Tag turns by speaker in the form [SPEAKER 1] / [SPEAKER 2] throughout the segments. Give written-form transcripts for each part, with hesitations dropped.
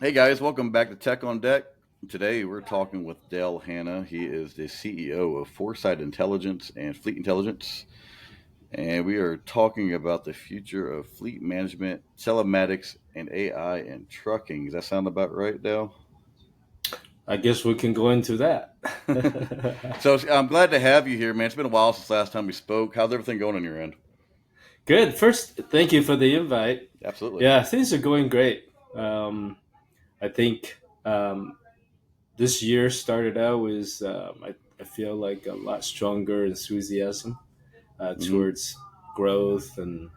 [SPEAKER 1] Hey guys, welcome back to Tech on Deck. Today we're talking with Dale Hanna. He is the CEO of Foresight Intelligence and Fleet Intelligence. And we are talking about the future of fleet management, telematics, and AI in trucking. Does that sound about right, Dale?
[SPEAKER 2] I guess we can go into that.
[SPEAKER 1] So I'm glad to have you here, man. It's been a while since last time we spoke. How's everything going on your end?
[SPEAKER 2] Good. First, thank you for the invite.
[SPEAKER 1] Absolutely.
[SPEAKER 2] Yeah, things are going great. I think this year started out with I feel like a lot stronger enthusiasm
[SPEAKER 1] hmm
[SPEAKER 2] towards growth, and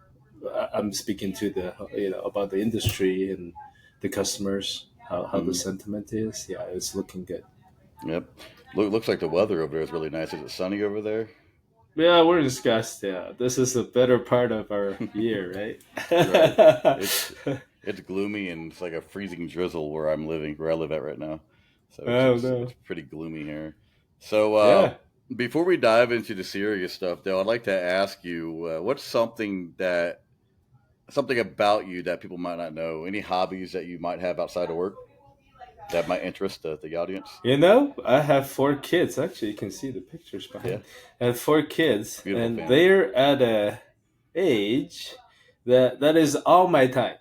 [SPEAKER 2] I'm speaking to the about the industry and the customers, how the
[SPEAKER 1] hmm
[SPEAKER 2] sentiment is. Yeah, it's looking good.
[SPEAKER 1] Yep. Looks like the weather over there is really nice. Is it sunny over there?
[SPEAKER 2] Yeah, we're discussed. Yeah, this is the better part of our year,
[SPEAKER 1] Right.
[SPEAKER 2] right?
[SPEAKER 1] It's it's gloomy and it's like a freezing drizzle where I live at right now. So it's
[SPEAKER 2] Oh
[SPEAKER 1] it's it's
[SPEAKER 2] no.
[SPEAKER 1] pretty gloomy here. So
[SPEAKER 2] Yeah.
[SPEAKER 1] before we dive into the serious stuff, though, I'd like to ask you, what's something about you that people might not know? Any hobbies that you might have outside of work that might interest the audience?
[SPEAKER 2] I have four kids. Actually, you can see the pictures
[SPEAKER 1] Yeah,
[SPEAKER 2] behind. I have four kids,
[SPEAKER 1] beautiful
[SPEAKER 2] and
[SPEAKER 1] family.
[SPEAKER 2] they're at a age that is all my time,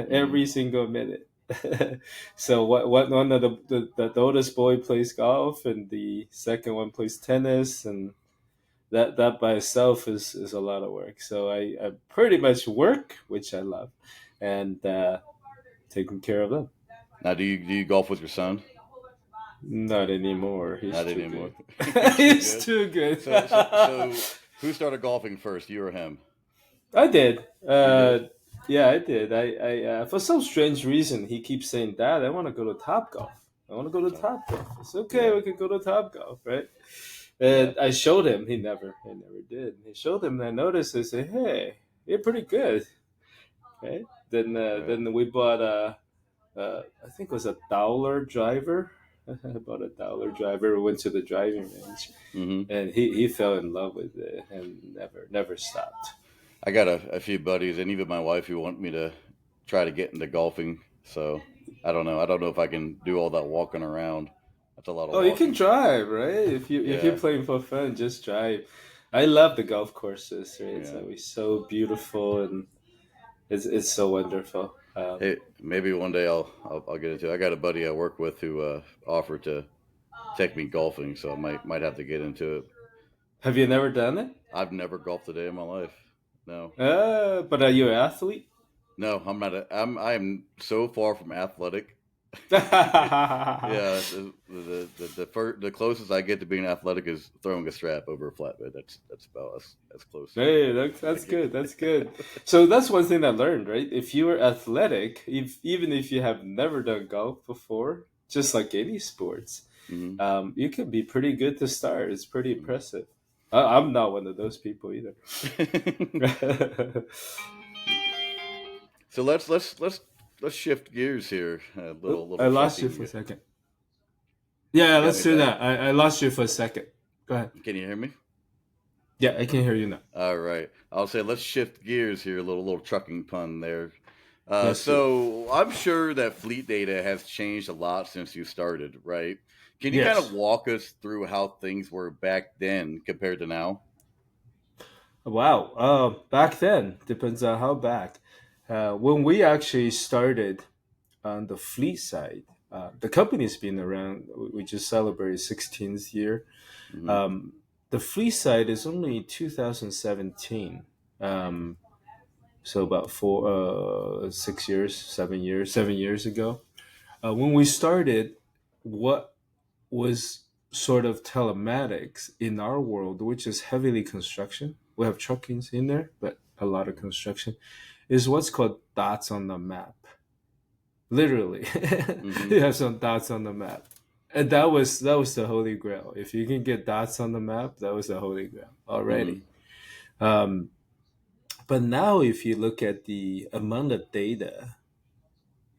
[SPEAKER 1] hmm
[SPEAKER 2] every single minute. So what one of the oldest boy plays golf, and the second one plays tennis, and that by itself is a lot of work. So I pretty much work, which I love, and taking care of them.
[SPEAKER 1] Now, do you golf with your son?
[SPEAKER 2] Not anymore. He's
[SPEAKER 1] Not
[SPEAKER 2] too
[SPEAKER 1] anymore.
[SPEAKER 2] good.
[SPEAKER 1] He's too
[SPEAKER 2] He's
[SPEAKER 1] good.
[SPEAKER 2] too good.
[SPEAKER 1] So who started golfing first, you or him?
[SPEAKER 2] I did.
[SPEAKER 1] You did.
[SPEAKER 2] Yeah, I did. For some strange reason, he keeps saying, "Dad, I want to go to Top Golf. I want to go to
[SPEAKER 1] Oh,
[SPEAKER 2] Top Golf." It's okay.
[SPEAKER 1] yeah,
[SPEAKER 2] We can go to Top Golf, right?
[SPEAKER 1] yeah.
[SPEAKER 2] And I showed him. He never did. He showed him, and I noticed. I said, "Hey, you're pretty good." Right?
[SPEAKER 1] Right.
[SPEAKER 2] Then we bought I think it was a Dowler driver. I bought a Dowler driver. We went to the driving range,
[SPEAKER 1] hmm
[SPEAKER 2] and he fell in love with it and never stopped.
[SPEAKER 1] I got a few buddies and even my wife who want me to try to get into golfing. So I don't know. I don't know if I can do all that walking around. That's a lot of
[SPEAKER 2] Oh, you can
[SPEAKER 1] walking.
[SPEAKER 2] drive, right? If you're
[SPEAKER 1] Yeah,
[SPEAKER 2] playing for fun, just drive. I love the golf courses. Right? It's
[SPEAKER 1] yeah.
[SPEAKER 2] always so beautiful and it's so wonderful.
[SPEAKER 1] Hey, maybe one day I'll get into it. I got a buddy I work with who offered to take me golfing, so I might have to get into it.
[SPEAKER 2] Have you never done it?
[SPEAKER 1] I've never golfed a day in my life. No.
[SPEAKER 2] But are you an athlete?
[SPEAKER 1] No, I'm not. I am so far from athletic. Yeah, the closest I get to being athletic is throwing a strap over a flatbed. That's about as close
[SPEAKER 2] Hey,
[SPEAKER 1] as I
[SPEAKER 2] that's
[SPEAKER 1] get.
[SPEAKER 2] good. That's good. So that's one thing I learned, right? If you are athletic, if even if you have never done golf before, just like any sports,
[SPEAKER 1] hmm
[SPEAKER 2] you can be pretty good to start. It's pretty impressive. I'm not one of those people either.
[SPEAKER 1] So let's shift gears here. A little
[SPEAKER 2] I lost you for a
[SPEAKER 1] trucking.
[SPEAKER 2] second. Yeah,
[SPEAKER 1] You got
[SPEAKER 2] let's
[SPEAKER 1] me
[SPEAKER 2] do
[SPEAKER 1] back?
[SPEAKER 2] that. I lost you for a second. Go ahead.
[SPEAKER 1] Can you hear me?
[SPEAKER 2] Yeah, I can hear you now.
[SPEAKER 1] All right. I'll say let's shift gears here. A little trucking pun there.
[SPEAKER 2] Let's do it.
[SPEAKER 1] So I'm sure that fleet data has changed a lot since you started, right? Can you kind of
[SPEAKER 2] Yes.
[SPEAKER 1] walk us through how things were back then compared to now?
[SPEAKER 2] Wow. Back then, depends on how back. When we actually started on the fleet side, the company's been around. We just celebrated 16th year.
[SPEAKER 1] hmm
[SPEAKER 2] Um, the fleet side is only 2017. Um, so about 6 years, 7 years, 7 years ago. When we started, what was sort of telematics in our world, which is heavily construction. We have truckings in there, but a lot of construction is what's called dots on the map. Literally,
[SPEAKER 1] hmm
[SPEAKER 2] you have some dots on the map, and that was the holy grail. If you can get dots on the map, that was the holy grail
[SPEAKER 1] hmm
[SPEAKER 2] already. Um, but now, if you look at the amount of data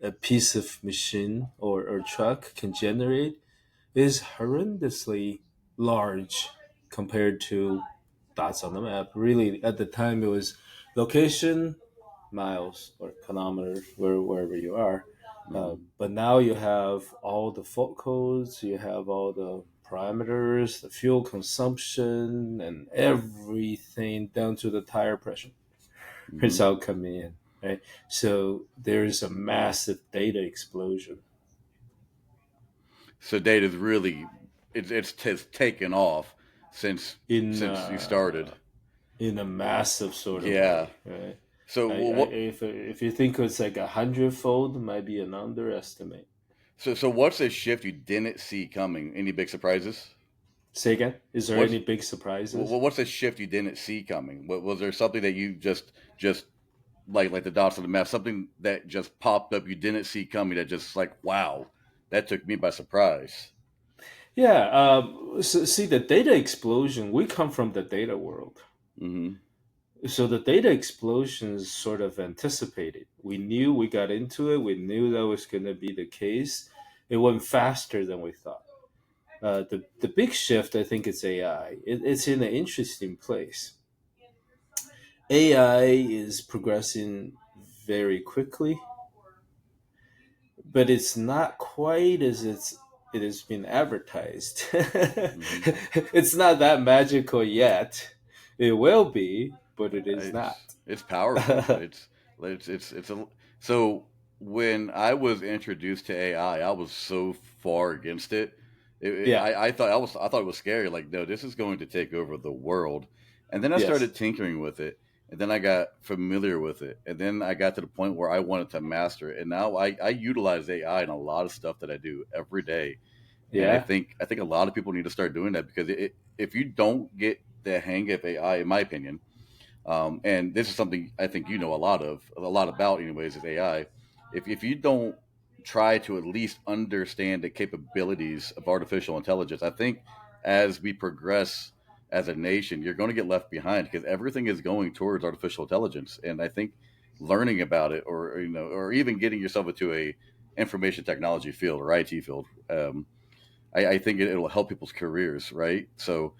[SPEAKER 2] a piece of machine or truck can generate, is horrendously large compared to dots on the map. Really, at the time, it was location, miles or kilometers, wherever you are.
[SPEAKER 1] Hmm.
[SPEAKER 2] But now you have all the fault codes, you have all the parameters, the fuel consumption, and everything down to the tire pressure. It's
[SPEAKER 1] Hmm.
[SPEAKER 2] all coming in, right? So there's a massive data explosion
[SPEAKER 1] So data's really it's taken off since
[SPEAKER 2] in
[SPEAKER 1] since you started.
[SPEAKER 2] uh, in a massive sort of
[SPEAKER 1] Yeah.
[SPEAKER 2] way, right?
[SPEAKER 1] So what?
[SPEAKER 2] If you think it's like 100-fold, might be an underestimate.
[SPEAKER 1] So what's a shift you didn't see coming? Any big surprises?
[SPEAKER 2] Say again, is there
[SPEAKER 1] What's
[SPEAKER 2] any big surprises?
[SPEAKER 1] what's a shift you didn't see coming? What was there something that you just like the dots on the map, something that just popped up you didn't see coming that just like wow, that took me by surprise.
[SPEAKER 2] Yeah, so see the data explosion. We come from the data world,
[SPEAKER 1] Hmm.
[SPEAKER 2] so the data explosion is sort of anticipated. We knew we got into it. We knew that was going to be the case. It went faster than we thought. The big shift, I think, it's AI. It's in an interesting place. AI is progressing very quickly, but it's not quite as it has been advertised.
[SPEAKER 1] Hmm.
[SPEAKER 2] It's not that magical yet. It will be, but it is not.
[SPEAKER 1] It's powerful. It's a so when I was introduced to AI, I was so far against it.
[SPEAKER 2] Yeah.
[SPEAKER 1] I thought it was scary. Like, no, this is going to take over the world. And then I
[SPEAKER 2] Yes.
[SPEAKER 1] started tinkering with it, and then I got familiar with it, and then I got to the point where I wanted to master it. And now I utilize AI in a lot of stuff that I do every day. And
[SPEAKER 2] Yeah.
[SPEAKER 1] I think a lot of people need to start doing that because if you don't get the hang of AI, in my opinion, and this is something I think you know a lot about, anyways, is AI. If you don't try to at least understand the capabilities of artificial intelligence, I think as we progress as a nation, you're going to get left behind because everything is going towards artificial intelligence. And I think learning about it, or or even getting yourself into a information technology field or IT field, I think it'll help people's careers, right? So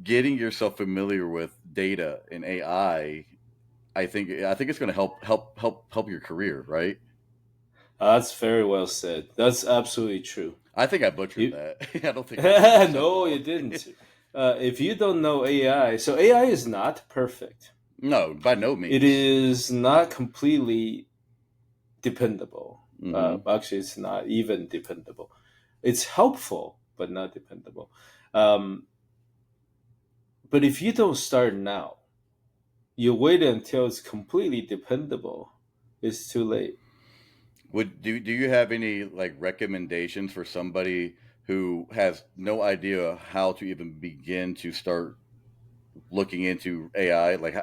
[SPEAKER 1] getting yourself familiar with data and I think it's going to help your career, right?
[SPEAKER 2] That's very well said. That's absolutely true.
[SPEAKER 1] I think I butchered
[SPEAKER 2] You,
[SPEAKER 1] that. I don't think I said it
[SPEAKER 2] no, you
[SPEAKER 1] all.
[SPEAKER 2] didn't. If you don't know AI, so AI is not perfect.
[SPEAKER 1] No, by no
[SPEAKER 2] It
[SPEAKER 1] means.
[SPEAKER 2] is not completely dependable.
[SPEAKER 1] Hmm.
[SPEAKER 2] Actually, it's not even dependable. It's helpful, but not dependable. Um, but if you don't start now, you wait until it's completely dependable. It's too late.
[SPEAKER 1] Do you have any like recommendations for somebody who has no idea how to even begin to start looking into AI? Like,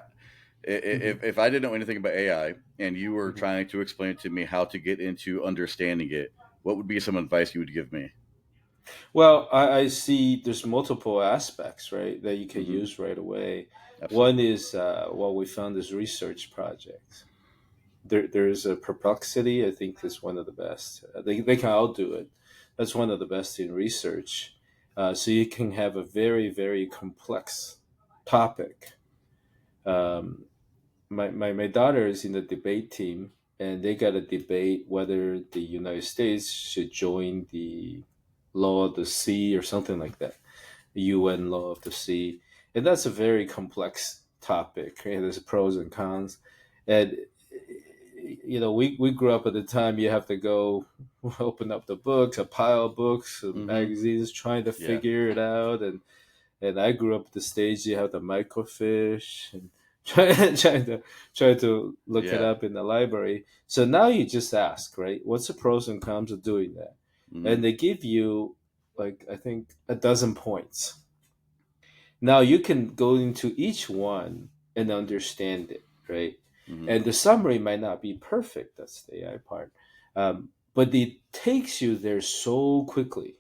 [SPEAKER 2] Mhm.
[SPEAKER 1] if I didn't know anything about AI and you were
[SPEAKER 2] Mhm.
[SPEAKER 1] trying to explain to me how to get into understanding it, what would be some advice you would give me?
[SPEAKER 2] Well, I see there's multiple aspects, right, that you can
[SPEAKER 1] Hmm.
[SPEAKER 2] use right away. One
[SPEAKER 1] Absolutely.
[SPEAKER 2] is what we found is research projects. There's a perplexity. I think is one of the best. They can all do it. That's one of the best in research. So you can have a very complex topic. Um, my daughter is in the debate team, and they got to debate whether the United States should join the law of the sea or something like that, the UN law of the sea, and that's a very complex topic. And there's pros and cons, and we grew up at the time. You have to go open up the books, a pile of books, and
[SPEAKER 1] Hmm.
[SPEAKER 2] magazines, trying to
[SPEAKER 1] Yeah.
[SPEAKER 2] figure it out, and I grew up at the stage you have the microfiche and try to look it
[SPEAKER 1] Yeah.
[SPEAKER 2] up in the library. So now you just ask, right? What's the pros and cons of doing that?
[SPEAKER 1] Hmm.
[SPEAKER 2] And they give you like I think a dozen points. Now you can go into each one and understand it, right?
[SPEAKER 1] Hmm.
[SPEAKER 2] And the summary might not be perfect. That's the AI part, but it takes you there so quickly.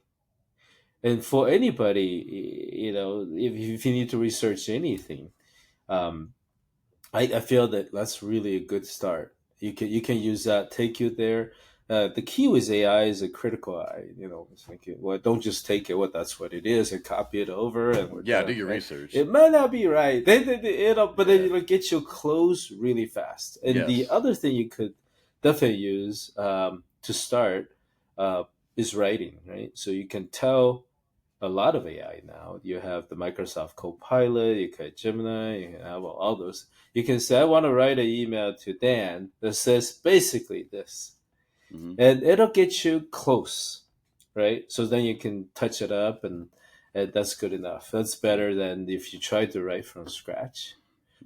[SPEAKER 2] And for anybody, if you need to research anything, um, I feel that that's really a good start. You can use that, take you there. The key with AI is a critical eye. It's thinking, well, don't just take it. What that's what it is, and copy it over, and we're
[SPEAKER 1] Yeah. Do
[SPEAKER 2] done.
[SPEAKER 1] your
[SPEAKER 2] Right?
[SPEAKER 1] research.
[SPEAKER 2] It might not be right. But then
[SPEAKER 1] Yeah.
[SPEAKER 2] it'll get you close really fast. And the
[SPEAKER 1] Yes.
[SPEAKER 2] other thing you could definitely use. to start uh, is writing, right? So you can tell a lot of AI now. You have the Microsoft Copilot, you can Gemini, you can have all those. You can say, I want to write an email to Dan that says basically this,
[SPEAKER 1] Mm-hmm.
[SPEAKER 2] and it'll get you close, right? So then you can touch it up, and that's good enough. That's better than if you try to write from scratch.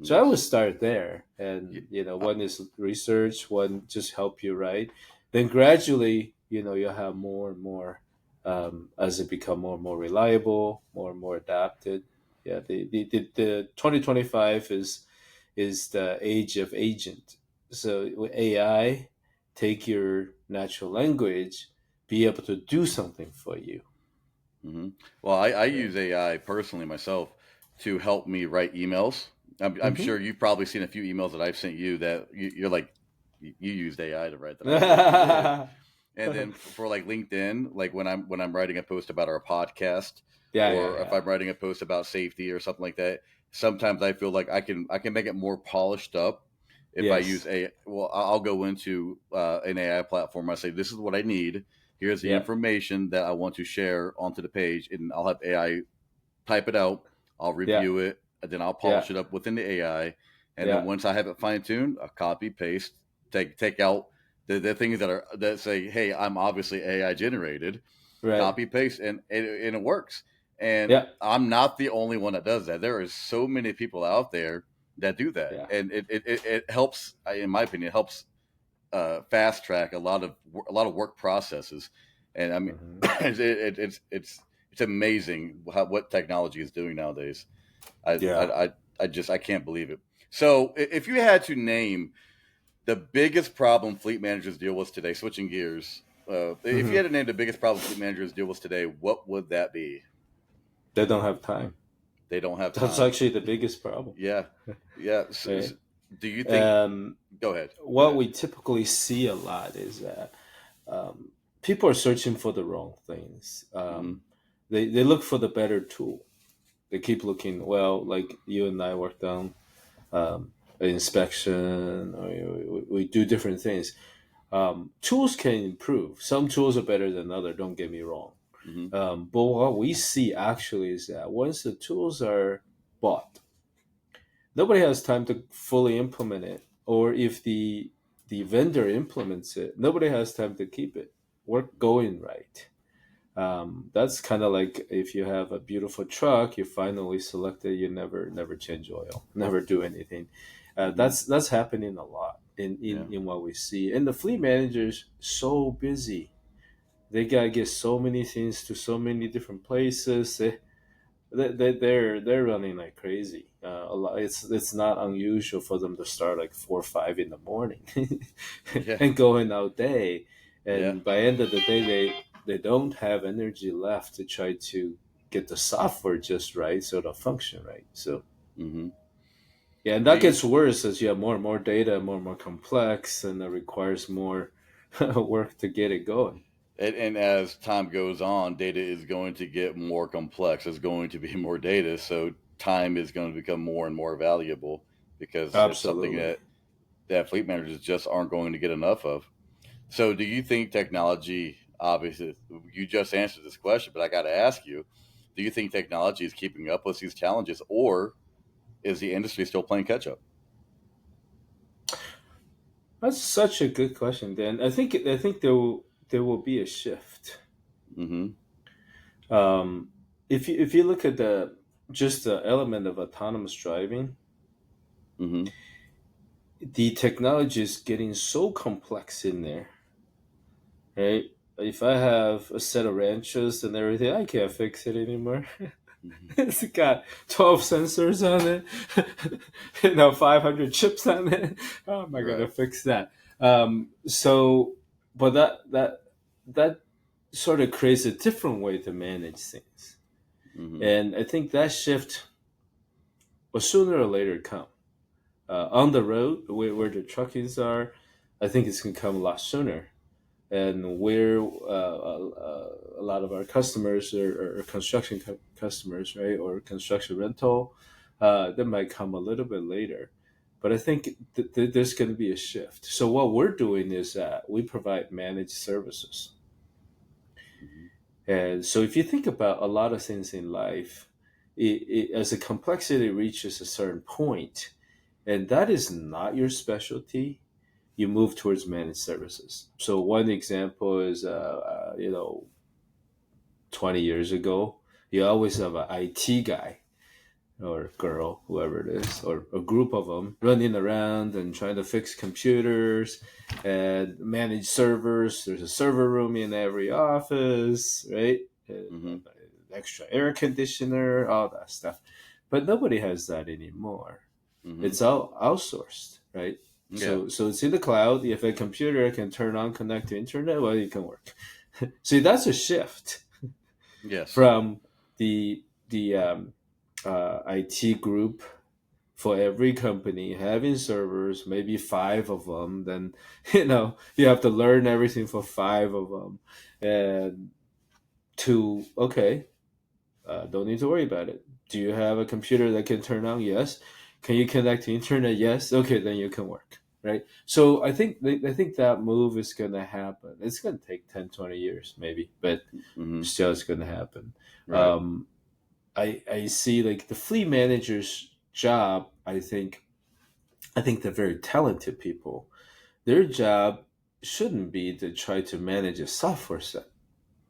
[SPEAKER 2] So I would
[SPEAKER 1] Yes.
[SPEAKER 2] start there,
[SPEAKER 1] Yeah.
[SPEAKER 2] and
[SPEAKER 1] Uh,
[SPEAKER 2] one is research, one just help you write. Then gradually, you'll have more and more as it become more and more reliable, more and more adapted. Yeah, the 2025 is the age of agent. So with AI, take your natural language, be able to do something for you.
[SPEAKER 1] hmm Well, I
[SPEAKER 2] Right.
[SPEAKER 1] use AI personally myself to help me write emails. I'm
[SPEAKER 2] Hmm.
[SPEAKER 1] sure you've probably seen a few emails that I've sent you that you're like, you used AI to write that. I'm like, yes, you did. And then for like LinkedIn, like when I'm writing a post about our podcast,
[SPEAKER 2] Yeah, yeah,
[SPEAKER 1] or if
[SPEAKER 2] yeah,
[SPEAKER 1] I'm writing a post about safety or something like that, sometimes I feel like I can make it more polished up if I use
[SPEAKER 2] yes,
[SPEAKER 1] a. Well, I'll go into an AI platform. I say this is what I need. Here's the
[SPEAKER 2] yeah,
[SPEAKER 1] information that I want to share onto the page, and I'll have AI type it out. I'll
[SPEAKER 2] yeah,
[SPEAKER 1] review it, and then I'll
[SPEAKER 2] yeah,
[SPEAKER 1] polish it up within the AI. And then
[SPEAKER 2] yeah.
[SPEAKER 1] once I have it fine tuned, I copy paste, take out the things that say, "Hey, I'm obviously AI generated."
[SPEAKER 2] Right.
[SPEAKER 1] Copy paste, and it works. And
[SPEAKER 2] Yeah,
[SPEAKER 1] I'm not the only one that does that. There is so many people out there that do that,
[SPEAKER 2] yeah.
[SPEAKER 1] and it helps. In my opinion, it helps fast track a lot of work processes. And I mean,
[SPEAKER 2] Hmm.
[SPEAKER 1] it's amazing what technology is doing nowadays. I I
[SPEAKER 2] Yeah.
[SPEAKER 1] I can't believe it. So if you had to name the biggest problem fleet managers deal with today, switching gears, if you
[SPEAKER 2] Hmm.
[SPEAKER 1] had to name the biggest problem fleet managers deal with today, what would that be?
[SPEAKER 2] They don't have time.
[SPEAKER 1] They don't have
[SPEAKER 2] That's
[SPEAKER 1] time.
[SPEAKER 2] actually the biggest problem.
[SPEAKER 1] Yeah, yeah.
[SPEAKER 2] Right.
[SPEAKER 1] Do you think?
[SPEAKER 2] Um,
[SPEAKER 1] Go ahead. Go
[SPEAKER 2] what
[SPEAKER 1] ahead.
[SPEAKER 2] we typically see a lot is that um, people are searching for the wrong things.
[SPEAKER 1] Hmm
[SPEAKER 2] They look for the better tool. They keep looking. Well, like you and I worked on inspection, or we do different things. Tools can improve. Some tools are better than other. Don't get me wrong.
[SPEAKER 1] hmm
[SPEAKER 2] But what we see actually is that once the tools are bought, nobody has time to fully implement it. Or if the vendor implements it, nobody has time to keep it work going right. That's kind of like if you have a beautiful truck, you finally select it, you never change oil, never do anything.
[SPEAKER 1] hmm
[SPEAKER 2] That's happening a lot
[SPEAKER 1] Yeah.
[SPEAKER 2] in what we see. And the fleet managers so busy, they gotta get so many things to so many different places. They're running like crazy. A lot. It's not unusual for them to start like 4 or 5 in the morning,
[SPEAKER 1] Yeah.
[SPEAKER 2] and going all day.
[SPEAKER 1] Yeah.
[SPEAKER 2] And by end of the day, they don't have energy left to try to get the software just right so it'll function right. So
[SPEAKER 1] hmm
[SPEAKER 2] yeah, and
[SPEAKER 1] Do
[SPEAKER 2] that
[SPEAKER 1] you?
[SPEAKER 2] gets worse as you have more and more data, more and more complex, and it requires more work to get it going.
[SPEAKER 1] And as time goes on, data is going to get more complex. There's going to be more data, so time is going to become more and more valuable because it's something
[SPEAKER 2] Absolutely.
[SPEAKER 1] that fleet managers just aren't going to get enough of. So, do you think technology? Obviously, you just answered this question, but I got to ask you: do you think technology is keeping up with these challenges, or is the industry still playing catch up?
[SPEAKER 2] That's such a good question, Dan. I think there will be a shift.
[SPEAKER 1] Mm-hmm.
[SPEAKER 2] If you look at the just the element of autonomous driving,
[SPEAKER 1] Mm-hmm.
[SPEAKER 2] the technology is getting so complex in there, right? If I have a set of wrenches and everything, I can't fix it anymore.
[SPEAKER 1] Mm-hmm.
[SPEAKER 2] It's got 12 sensors on it, 500 chips on it. How am I gonna
[SPEAKER 1] Right.
[SPEAKER 2] fix that? So, but that sort of creates a different way to manage things,
[SPEAKER 1] Mm-hmm.
[SPEAKER 2] and I think that shift will sooner or later come. On the road where the truckings are, I think it's gonna come a lot sooner. And where a lot of our customers are construction customers, right, or construction rental, that might come a little bit later. But I think there's going to be a shift. So what we're doing is we provide managed services.
[SPEAKER 1] Mhm.
[SPEAKER 2] And so if you think about a lot of things in life, as the complexity reaches a certain point, and that is not your specialty, you move towards managed services. So one example is, 20 years ago, you always have an IT guy or girl, whoever it is, or a group of them running around and trying to fix computers and manage servers. There's a server room in every office, right?
[SPEAKER 1] Mhm.
[SPEAKER 2] Extra air conditioner, all that stuff. But nobody has that anymore.
[SPEAKER 1] Mhm.
[SPEAKER 2] It's all outsourced, right?
[SPEAKER 1] Yeah.
[SPEAKER 2] So it's in the cloud. If a computer can turn on, connect to internet, well, it can work. See, that's a shift
[SPEAKER 1] Yes.
[SPEAKER 2] from the IT group for every company having servers, maybe five of them. Then you have to learn everything for five of them, and to okay, don't need to worry about it. Do you have a computer that can turn on? Yes. Can you connect to internet? Yes. Okay, then you can work. Right. So I think that move is going to happen. It's going to take 10, 20 years maybe, but
[SPEAKER 1] Mhm.
[SPEAKER 2] still it's going to happen.
[SPEAKER 1] Right.
[SPEAKER 2] Um, I see like the fleet manager's job. I think they're very talented people. Their job shouldn't be to try to manage a software set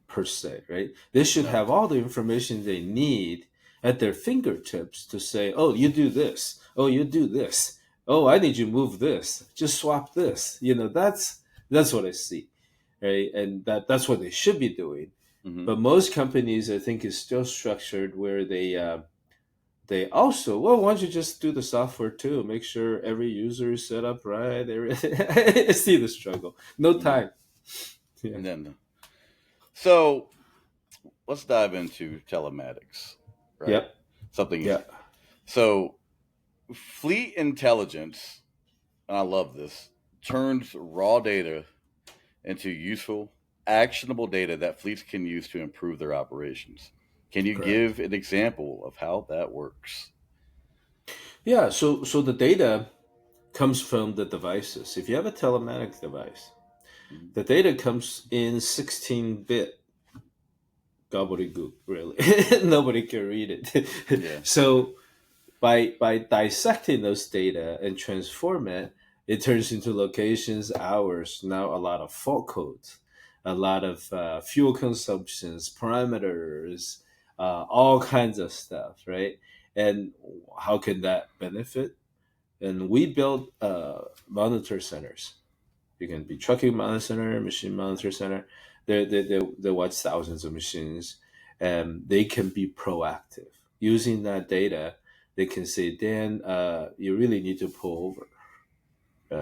[SPEAKER 2] per se, right? They should
[SPEAKER 1] No.
[SPEAKER 2] have all the information they need at their fingertips to say, "Oh, you do this. Oh, you do this. Oh, I need you to move this. Just swap this." That's what I see, right? And that's what they should be doing.
[SPEAKER 1] Mhm.
[SPEAKER 2] But most companies, I think, is still structured where they also, well, why don't you just do the software too? Make sure every user is set up right. I see the struggle. No
[SPEAKER 1] Mhm.
[SPEAKER 2] time. Yeah.
[SPEAKER 1] And then, so let's dive into telematics, right?
[SPEAKER 2] Yep.
[SPEAKER 1] Something.
[SPEAKER 2] Yeah.
[SPEAKER 1] So fleet intelligence, and I love this, turns raw data into useful, actionable data that fleets can use to improve their operations. Can you
[SPEAKER 2] Correct.
[SPEAKER 1] give an example of how that works?
[SPEAKER 2] Yeah. So the data comes from the devices. If you have a telematic device,
[SPEAKER 1] Mhm.
[SPEAKER 2] the data comes in 16-bit gobbledygook. Really, nobody can read it.
[SPEAKER 1] Yeah.
[SPEAKER 2] So by dissecting those data and transform it, it turns into locations, hours, now a lot of fault codes, a lot of fuel consumptions, parameters, all kinds of stuff, right? And how can that benefit? And we build monitor centers. You can be trucking monitor center, machine monitor center. They watch thousands of machines, and they can be proactive using that data. They can say, Dan, you really need to pull over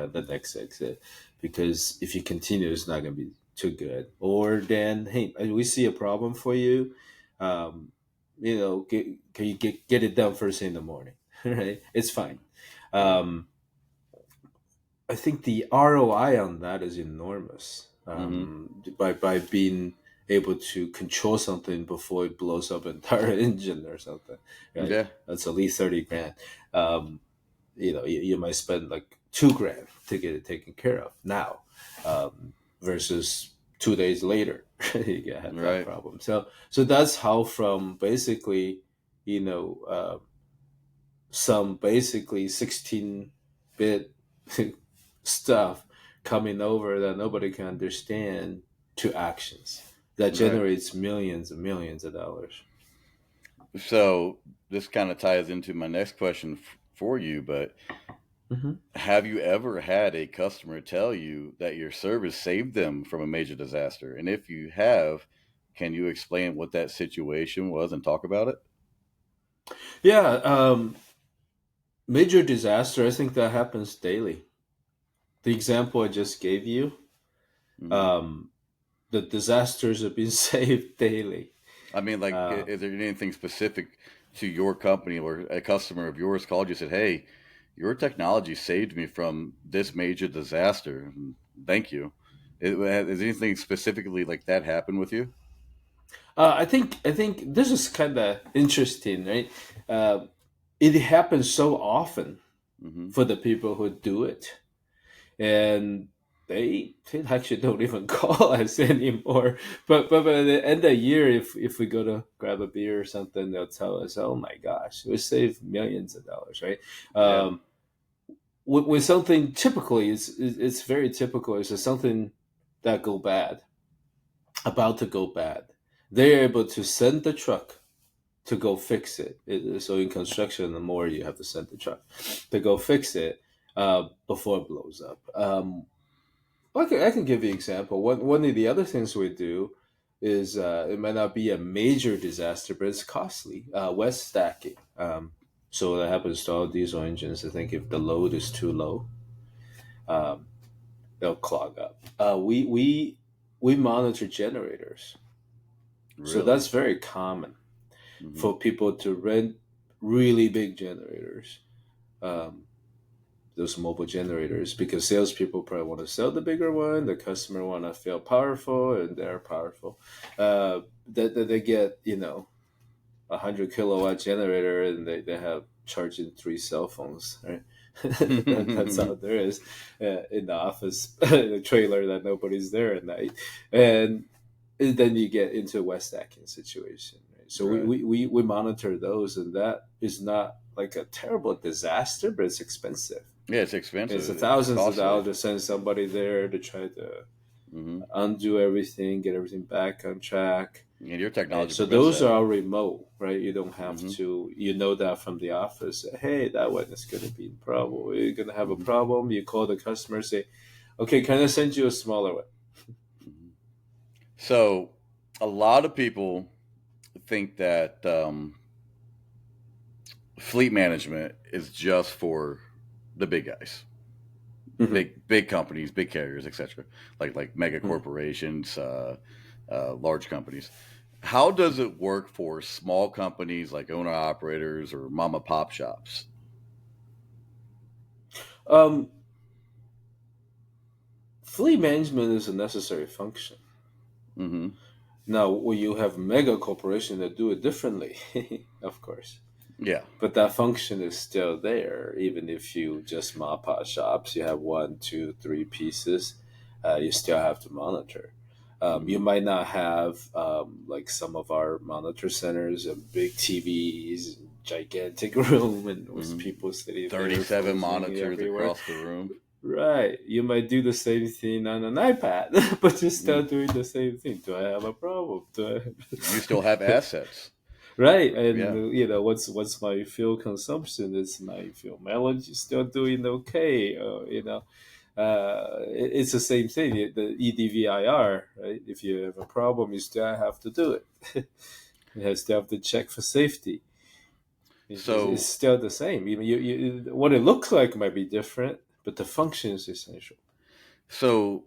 [SPEAKER 2] the next exit because if you continue, it's not going to be too good. Or Dan, hey, we see a problem for you. Um, can you get it done first thing in the morning? Right? It's fine.
[SPEAKER 1] Right.
[SPEAKER 2] Um, I think the ROI on that is enormous.
[SPEAKER 1] Mm-hmm.
[SPEAKER 2] By being able to control something before it blows up an entire engine or something, right?
[SPEAKER 1] Yeah.
[SPEAKER 2] That's at least 30 grand. Um, you might spend like 2 grand to get it taken care of now, versus 2 days later you have that
[SPEAKER 1] Right.
[SPEAKER 2] problem. So that's how from basically, you know, some basically 16-bit stuff coming over that nobody can understand to actions that
[SPEAKER 1] Right.
[SPEAKER 2] generates millions and millions of dollars.
[SPEAKER 1] So this kind of ties into my next question for you, but
[SPEAKER 2] Hmm.
[SPEAKER 1] have you ever had a customer tell you that your service saved them from a major disaster? And if you have, can you explain what that situation was and talk about it?
[SPEAKER 2] Yeah, major disaster. I think that happens daily. The example I just gave you,
[SPEAKER 1] Mm-hmm.
[SPEAKER 2] um, the disasters have been saved daily.
[SPEAKER 1] I mean, like,
[SPEAKER 2] Uh,
[SPEAKER 1] is there anything specific to your company or a customer of yours called you and said, "Hey, your technology saved me from this major disaster. Thank you." Is anything specifically like that happen with you?
[SPEAKER 2] I think this is kind of interesting, right? Uh, it happens so often.
[SPEAKER 1] Hmm.
[SPEAKER 2] for the people who do it, and they actually don't even call us anymore. But by the end of the year, if we go to grab a beer or something, they'll tell us, "Oh my gosh, we saved millions of dollars!" Right?
[SPEAKER 1] Yeah.
[SPEAKER 2] Um, with something typically, it's very typical. It's something that go bad, about to go bad. They're able to send the truck to go fix it. So in construction, the more you have to send the truck to go fix it before it blows up. I can give you an example. One of the other things we do is it might not be a major disaster, but it's costly. Wet stacking. So that happens to all diesel engines. I think if the load is too low, um, they'll clog up. We monitor generators, so
[SPEAKER 1] Really?
[SPEAKER 2] that's very common
[SPEAKER 1] Hmm.
[SPEAKER 2] for people to rent really big generators. Um, those mobile generators, because salespeople probably want to sell the bigger one. The customer want to feel powerful, and they're powerful. That they get 100 kilowatt generator, and they have charging 3 cell phones. Right, that's how there is in the office, in a trailer that nobody's there at night, and then you get into a wet stacking situation. Right? So
[SPEAKER 1] Right.
[SPEAKER 2] we monitor those, and that is not like a terrible disaster, but it's expensive.
[SPEAKER 1] Yeah, it's
[SPEAKER 2] It's a
[SPEAKER 1] expensive. It's
[SPEAKER 2] thousands of
[SPEAKER 1] costly.
[SPEAKER 2] dollars to send somebody there to try to
[SPEAKER 1] Hmm.
[SPEAKER 2] undo everything, get everything back on track.
[SPEAKER 1] And your
[SPEAKER 2] And
[SPEAKER 1] technology
[SPEAKER 2] so
[SPEAKER 1] prevents
[SPEAKER 2] those
[SPEAKER 1] that.
[SPEAKER 2] are all remote, right? You don't have
[SPEAKER 1] Hmm.
[SPEAKER 2] to, that from the office. Hey, that one is going to be in problem. You're going to have a
[SPEAKER 1] Hmm.
[SPEAKER 2] problem. You call the customer, say, okay, can I send you a smaller one?
[SPEAKER 1] Hmm. So, a lot of people think that fleet management is just for the big guys,
[SPEAKER 2] Hmm.
[SPEAKER 1] big companies, big carriers, etc. Like mega
[SPEAKER 2] Hmm.
[SPEAKER 1] corporations, large companies. How does it work for small companies like owner operators or mom and pop shops?
[SPEAKER 2] Um, Fleet management is a necessary function.
[SPEAKER 1] Hmm.
[SPEAKER 2] Now, when you have mega corporations that do it differently, of course.
[SPEAKER 1] Yeah.
[SPEAKER 2] But that function is still there, even if you just mop out shops. You have one, two, three pieces. You still have to monitor. You
[SPEAKER 1] Hmm.
[SPEAKER 2] might not have like some of our monitor centers and big TVs, gigantic room, and with
[SPEAKER 1] Hmm.
[SPEAKER 2] people sitting there,
[SPEAKER 1] 37
[SPEAKER 2] phones ringing
[SPEAKER 1] monitors
[SPEAKER 2] everywhere.
[SPEAKER 1] across the room.
[SPEAKER 2] Right. You might do the same thing on an iPad, but you're still
[SPEAKER 1] Mm.
[SPEAKER 2] doing the same thing. Do I have a problem?
[SPEAKER 1] You still have assets.
[SPEAKER 2] Right, and
[SPEAKER 1] Yeah.
[SPEAKER 2] what's my fuel consumption? Is my fuel mileage still doing okay? It's the same thing. The EDVIR, right? If you have a problem, you still have to do it. You still have to check for safety. It's
[SPEAKER 1] So,
[SPEAKER 2] still the same. What it looks like might be different, but the function is essential.
[SPEAKER 1] so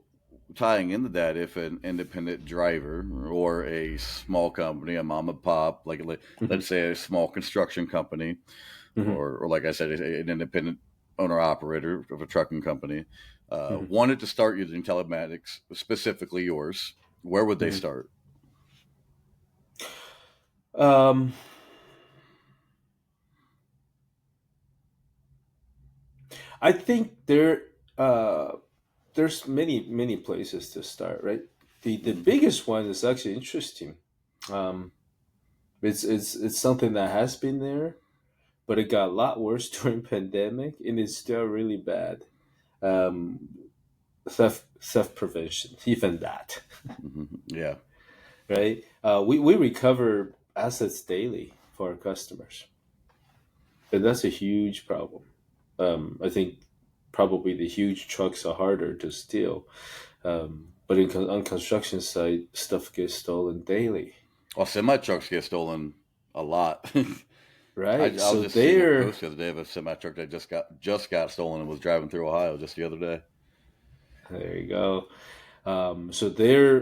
[SPEAKER 1] tying into that, if an independent driver or a small company, a mom and pop,
[SPEAKER 2] Hmm.
[SPEAKER 1] let's say a small construction company,
[SPEAKER 2] Hmm.
[SPEAKER 1] or like I said, an independent owner operator of a trucking company,
[SPEAKER 2] Hmm.
[SPEAKER 1] wanted to start using telematics, specifically yours, where would they
[SPEAKER 2] Hmm.
[SPEAKER 1] start?
[SPEAKER 2] Um, I think uh, there's many places to start, right? The
[SPEAKER 1] Mm-hmm.
[SPEAKER 2] biggest one is actually interesting. Um, it's something that has been there, but it got a lot worse during pandemic, and it's still really bad. Um, theft prevention, even that,
[SPEAKER 1] Mm-hmm. Yeah.
[SPEAKER 2] right? We recover assets daily for our customers, and that's a huge problem. I think probably the huge trucks are harder to steal. But on construction site, stuff gets stolen daily,
[SPEAKER 1] Well, semi trucks get stolen a lot.
[SPEAKER 2] right?
[SPEAKER 1] I was
[SPEAKER 2] So
[SPEAKER 1] just seeing a
[SPEAKER 2] they're
[SPEAKER 1] post the other day of a semi truck that just got stolen and was driving through Ohio just the other day.
[SPEAKER 2] there you go. So they're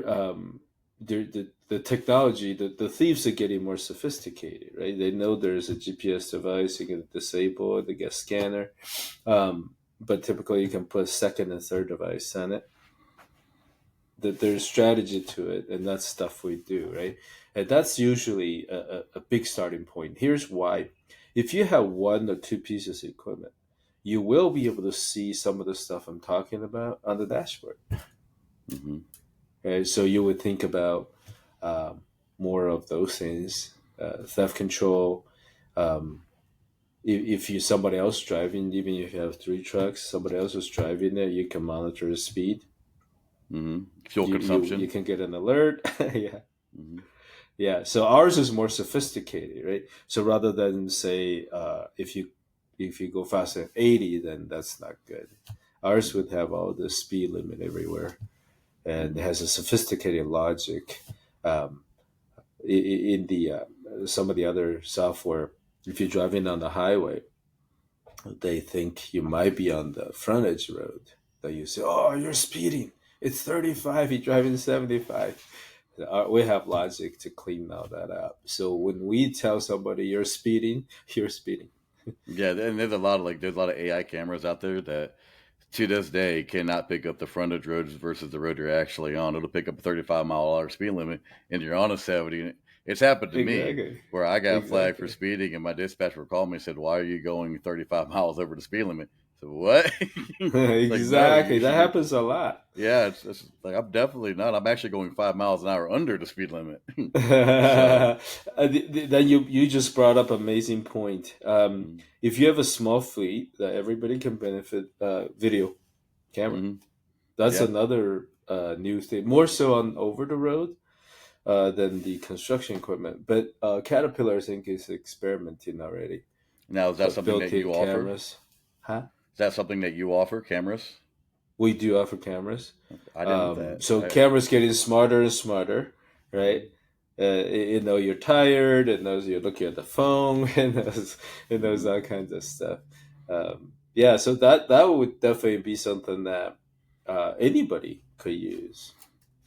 [SPEAKER 2] the technology, the thieves are getting more sophisticated, right? They know there's a GPS device, you can disable it, they get scanner, but typically you can put a second and third device on it. That there's strategy to it, and that's stuff we do, right? And that's usually a big starting point. Here's why: if you have one or two pieces of equipment, you will be able to see some of the stuff I'm talking about on the dashboard.
[SPEAKER 1] Mm-hmm.
[SPEAKER 2] Right? So you would think about um, more of those things, theft control. Um, if you somebody else driving, even if you have three trucks, somebody else is driving it, you can monitor the speed.
[SPEAKER 1] Mm-hmm. Fuel
[SPEAKER 2] You
[SPEAKER 1] consumption.
[SPEAKER 2] can get an alert. Yeah.
[SPEAKER 1] Mm-hmm.
[SPEAKER 2] Yeah, so ours is more sophisticated, right? So rather than say if you go faster than 80, then that's not good. Ours would have all the speed limit everywhere, and it
[SPEAKER 1] Mm-hmm.
[SPEAKER 2] has a sophisticated logic. Um, in the some of the other software, if you're driving on the highway, they think you might be on the frontage road. That you say, "Oh, you're speeding. It's 35. You're driving 75." We have logic to clean all that up. So when we tell somebody you're speeding, you're speeding.
[SPEAKER 1] Yeah, and there's a lot of AI cameras out there that to this day cannot pick up the frontage roads versus the road you're actually on. It'll pick up a 35-mile-an-hour speed limit, and you're on a 70. It's happened to me
[SPEAKER 2] Exactly.
[SPEAKER 1] where I got flagged for
[SPEAKER 2] Exactly.
[SPEAKER 1] speeding, and my dispatcher called me and said, "Why are you going 35 miles over the speed limit?" I said, "What?" It's like, no,
[SPEAKER 2] Exactly.
[SPEAKER 1] you
[SPEAKER 2] That
[SPEAKER 1] should be.
[SPEAKER 2] happens a lot.
[SPEAKER 1] Yeah, it's like I'm definitely not. I'm actually going 5 miles an hour under the speed limit. So,
[SPEAKER 2] Then you just brought up an amazing point.
[SPEAKER 1] mm-hmm.
[SPEAKER 2] If you have a small fleet that everybody can benefit, video camera.
[SPEAKER 1] Mm-hmm.
[SPEAKER 2] That's
[SPEAKER 1] Yeah.
[SPEAKER 2] another new thing. More so on over the road than the construction equipment. But Caterpillar, I think, is experimenting already.
[SPEAKER 1] Now, is that something that
[SPEAKER 2] Built-in
[SPEAKER 1] you offer?
[SPEAKER 2] cameras. Huh?
[SPEAKER 1] Is that something that you offer? Cameras?
[SPEAKER 2] We do offer cameras.
[SPEAKER 1] I didn't know that.
[SPEAKER 2] So cameras getting smarter and smarter, right?
[SPEAKER 1] Mhm.
[SPEAKER 2] It know you're tired. It knows you're looking at the phone. It knows
[SPEAKER 1] Mhm.
[SPEAKER 2] all kinds of stuff. Yeah, so that would definitely be something that anybody could use.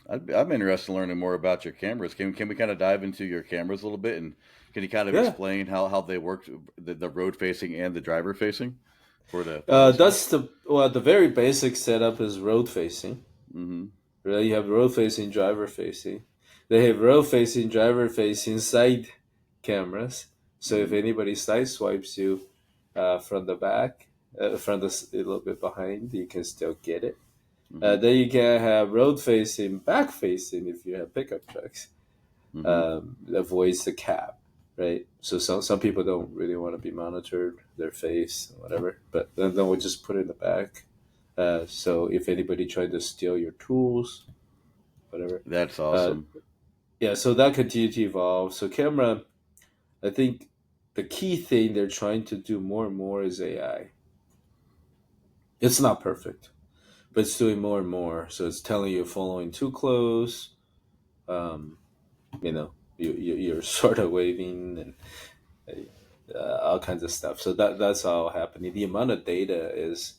[SPEAKER 1] I'm interested in learning more about your cameras. Can we kind of dive into your cameras a little bit, and can you kind of
[SPEAKER 2] Yeah,
[SPEAKER 1] explain how they work, the road facing and the driver facing for the listeners?
[SPEAKER 2] that's the very basic setup is road facing.
[SPEAKER 1] Mm-hmm.
[SPEAKER 2] Right? You have road facing, driver facing. They have road facing, driver facing side cameras. So if
[SPEAKER 1] Mm-hmm.
[SPEAKER 2] anybody side swipes you from the back, from a little bit behind, you can still get it.
[SPEAKER 1] Mm-hmm.
[SPEAKER 2] Then you can have road facing, back facing if you have pickup trucks.
[SPEAKER 1] Mm-hmm.
[SPEAKER 2] Avoids the cab, right? So some people don't really want to be monitored, their face, whatever. But then we just put it in the back. So if anybody tried to steal your tools, whatever.
[SPEAKER 1] That's
[SPEAKER 2] Uh,
[SPEAKER 1] awesome.
[SPEAKER 2] yeah, so that continued to evolve. So camera, I think the key thing they're trying to do more and more is AI. It's not perfect, but it's doing more and more. So it's telling you following too close. Um, you're sort of waving and all kinds of stuff. So that's all happening. The amount of data is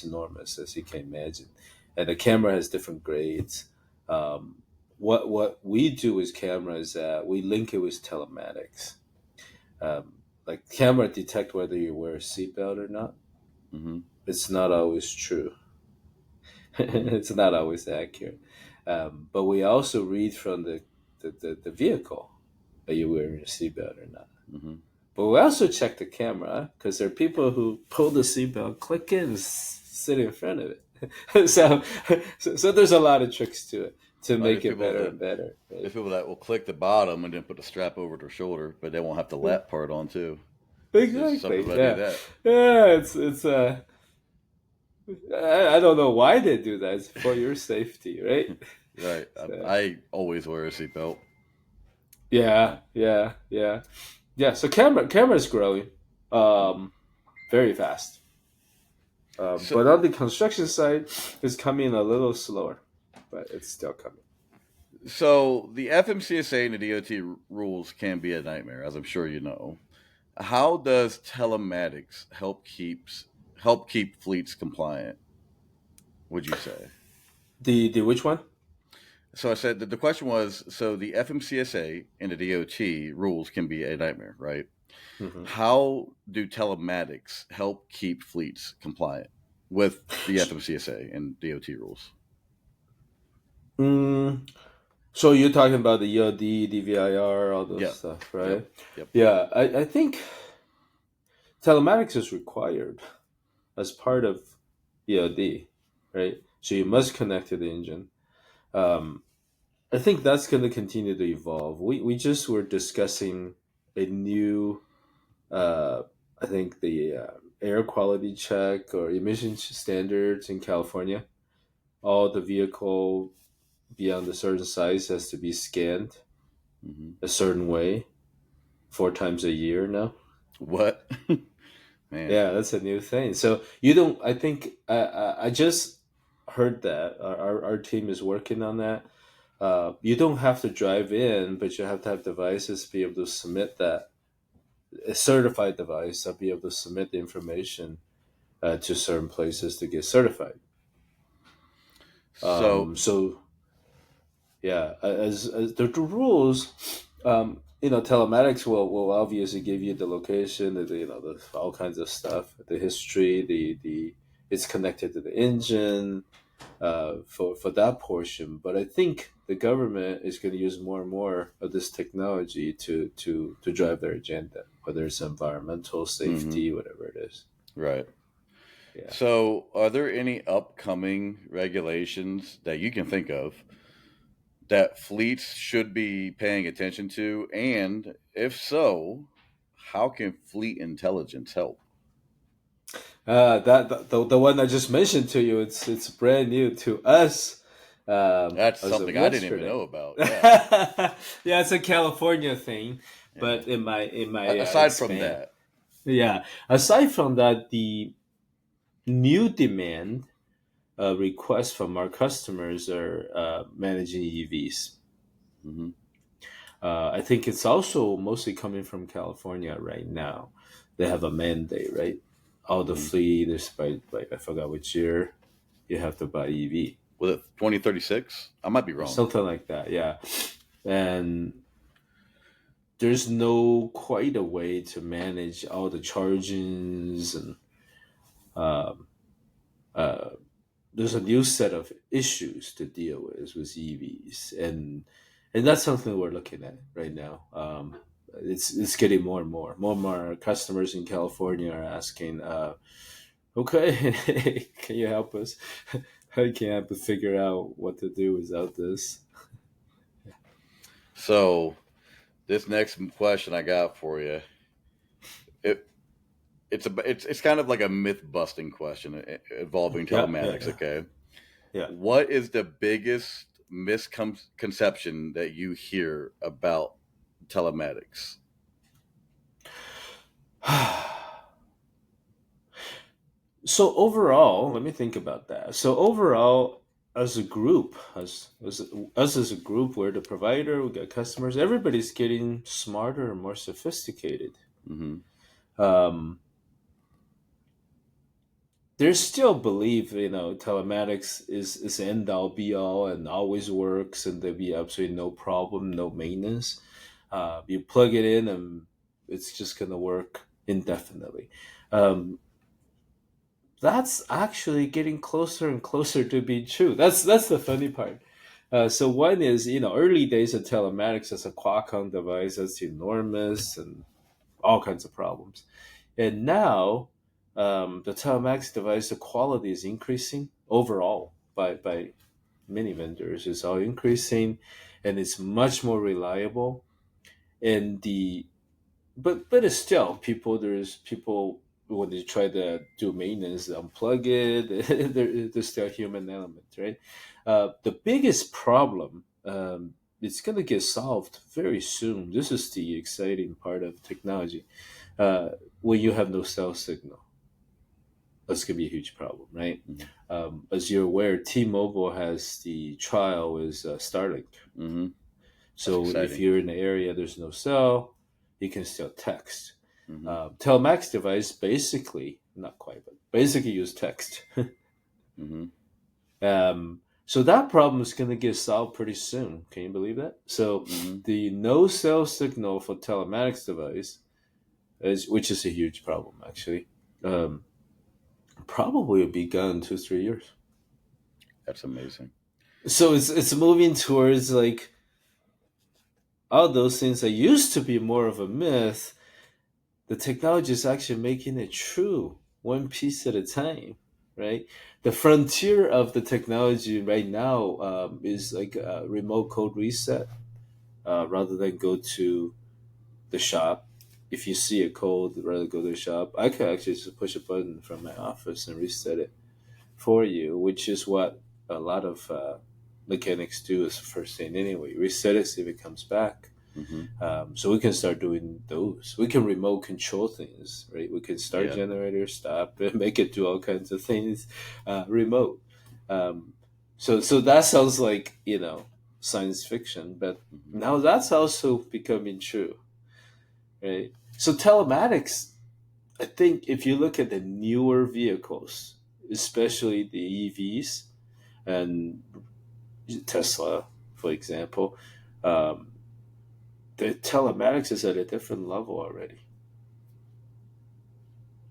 [SPEAKER 2] enormous, as you can imagine, and the camera has different grades. Um, what we do with camera is that we link it with telematics. Like camera detect whether you wear a seatbelt or not.
[SPEAKER 1] Mm-hmm.
[SPEAKER 2] It's not always true.
[SPEAKER 1] Mm-hmm.
[SPEAKER 2] It's not always accurate. But we also read from the vehicle are you wearing a seatbelt or not.
[SPEAKER 1] Mm-hmm.
[SPEAKER 2] But we also check the camera because there are people who pull the seatbelt, click in, sit in front of it. So there's a lot of tricks to it to
[SPEAKER 1] Right,
[SPEAKER 2] make it better and better.
[SPEAKER 1] there's
[SPEAKER 2] Right?
[SPEAKER 1] people that will click the bottom and then put the strap over their shoulder, but they won't have the lap part on too. There's some
[SPEAKER 2] Exactly.
[SPEAKER 1] people that do
[SPEAKER 2] Yeah.
[SPEAKER 1] that.
[SPEAKER 2] Yeah. It's I don't know why they do that. It's for your safety, right?
[SPEAKER 1] Right.
[SPEAKER 2] So,
[SPEAKER 1] I always wear a seatbelt.
[SPEAKER 2] yeah. Yeah. Yeah. Yeah. So camera is growing, um, very fast.
[SPEAKER 1] So,
[SPEAKER 2] But on the construction side, it's coming a little slower, but it's still coming.
[SPEAKER 1] so the FMCSA and the DOT rules can be a nightmare, as I'm sure you know. How does telematics help keep fleets compliant? Would you say?
[SPEAKER 2] The which one?
[SPEAKER 1] So I said that the question was so the FMCSA and the DOT rules can be a nightmare, right?
[SPEAKER 2] Hmm.
[SPEAKER 1] How do telematics help keep fleets compliant with the FMCSA and DOT rules?
[SPEAKER 2] Mm, so you're talking about the EOD, DVIR, all those
[SPEAKER 1] Yep,
[SPEAKER 2] stuff,
[SPEAKER 1] yep,
[SPEAKER 2] right?
[SPEAKER 1] yep.
[SPEAKER 2] Yeah, I think telematics is required. as part of EOD, right? So you must connect to the engine. Um, I think that's going to continue to evolve. We just were discussing a new, uh, I think the air quality check or emission standards in California. All the vehicle beyond a certain size has to be scanned
[SPEAKER 1] Hmm.
[SPEAKER 2] a certain way 4 times a year now.
[SPEAKER 1] What? Man.
[SPEAKER 2] Yeah, that's a new thing. So you don't. I think I just heard that our team is working on that. You don't have to drive in, but you have to have devices to be able to submit that. A certified device to be able to submit the information to certain places to get certified.
[SPEAKER 1] So,
[SPEAKER 2] So yeah, as the rules, telematics will obviously give you the location, the all kinds of stuff, the history, the it's connected to the engine, for that portion. But I think the government is going to use more and more of this technology to drive their agenda, whether it's environmental
[SPEAKER 1] hmm,
[SPEAKER 2] safety, whatever it is.
[SPEAKER 1] right.
[SPEAKER 2] Yeah.
[SPEAKER 1] So, are there any upcoming regulations that you can think of that fleets should be paying attention to? And if so, how can fleet intelligence help?
[SPEAKER 2] The one I just mentioned to you, it's brand new to us
[SPEAKER 1] That's
[SPEAKER 2] as of
[SPEAKER 1] something I didn't even
[SPEAKER 2] yesterday.
[SPEAKER 1] know about. Yeah.
[SPEAKER 2] Yeah, it's a California thing,
[SPEAKER 1] Yeah.
[SPEAKER 2] but in my
[SPEAKER 1] Aside from
[SPEAKER 2] expand.
[SPEAKER 1] that.
[SPEAKER 2] Yeah. Aside from that, the new demand requests from our customers are managing EVs.
[SPEAKER 1] Hmm.
[SPEAKER 2] I think it's also mostly coming from California right now. They have a mandate, right? All the
[SPEAKER 1] Hmm.
[SPEAKER 2] fleet is by I forgot which year you have to buy EV,
[SPEAKER 1] Was it 2036? I might be wrong.
[SPEAKER 2] something like that. Yeah, and there's no quite a way to manage all the chargings and um, uh, there's a new set of issues to deal with EVs, and that's something we're looking at right now. It's getting more and more customers in California are asking, okay, can you help us? I can't figure out what to do without this.
[SPEAKER 1] So, this next question I got for you, it it's kind of like a myth busting question involving
[SPEAKER 2] Yeah, yeah,
[SPEAKER 1] telematics.
[SPEAKER 2] yeah,
[SPEAKER 1] Okay,
[SPEAKER 2] yeah.
[SPEAKER 1] what is the biggest misconception that you hear about telematics?
[SPEAKER 2] So overall, let me think about that. So overall, as a group, as us as a group, we're the provider. We got customers. Everybody's getting smarter and more sophisticated.
[SPEAKER 1] Hmm.
[SPEAKER 2] Um, there's still belief, telematics is end all be all and always works, and there'll be absolutely no problem, no maintenance. You plug it in, and it's just gonna work indefinitely. Um, that's actually getting closer and closer to being true. That's the funny part. So one is, early days of telematics as a Qualcomm device that's enormous and all kinds of problems. And now the telematics device, the quality is increasing overall by many vendors. It's all increasing, and it's much more reliable. And but it's still people. There's people when they try to do maintenance, unplug it. There's still a human element, right? The biggest problem. It's going to get solved very soon. This is the exciting part of technology. Uh, when you have no cell signal, that's going to be a huge problem, right?
[SPEAKER 1] Hmm.
[SPEAKER 2] As you're aware, T-Mobile has the trial with Starlink.
[SPEAKER 1] Hmm. That's
[SPEAKER 2] So if
[SPEAKER 1] exciting.
[SPEAKER 2] you're in the area, there's no cell, you can still text.
[SPEAKER 1] Hmm.
[SPEAKER 2] Telemax device basically, not quite, but basically use text.
[SPEAKER 1] Hmm.
[SPEAKER 2] So that problem is going to get solved pretty soon. Can you believe that? So
[SPEAKER 1] Hmm.
[SPEAKER 2] the no cell signal for telematics device which is a huge problem actually, um, probably will be gone in 2 3 years.
[SPEAKER 1] That's amazing.
[SPEAKER 2] So it's moving towards like all those things that used to be more of a myth. The technology is actually making it true. one piece at a time, right? The frontier of the technology right now is like a remote code reset rather than go to the shop. If you see a code, rather go to the shop. I could actually just push a button from my office and reset it for you, which is what a lot of mechanics do as the first thing anyway. Reset it, see if it comes back.
[SPEAKER 1] Hmm.
[SPEAKER 2] So we can start doing those. We can remote control things, right? We can start
[SPEAKER 1] Yeah.
[SPEAKER 2] generator, stop, and make it do all kinds of things remote. Um, so that sounds like science fiction, but
[SPEAKER 1] Hmm.
[SPEAKER 2] now that's also becoming true, right? So telematics, I think, if you look at the newer vehicles, especially the EVs and Tesla, for example, um, the telematics is at a different level already.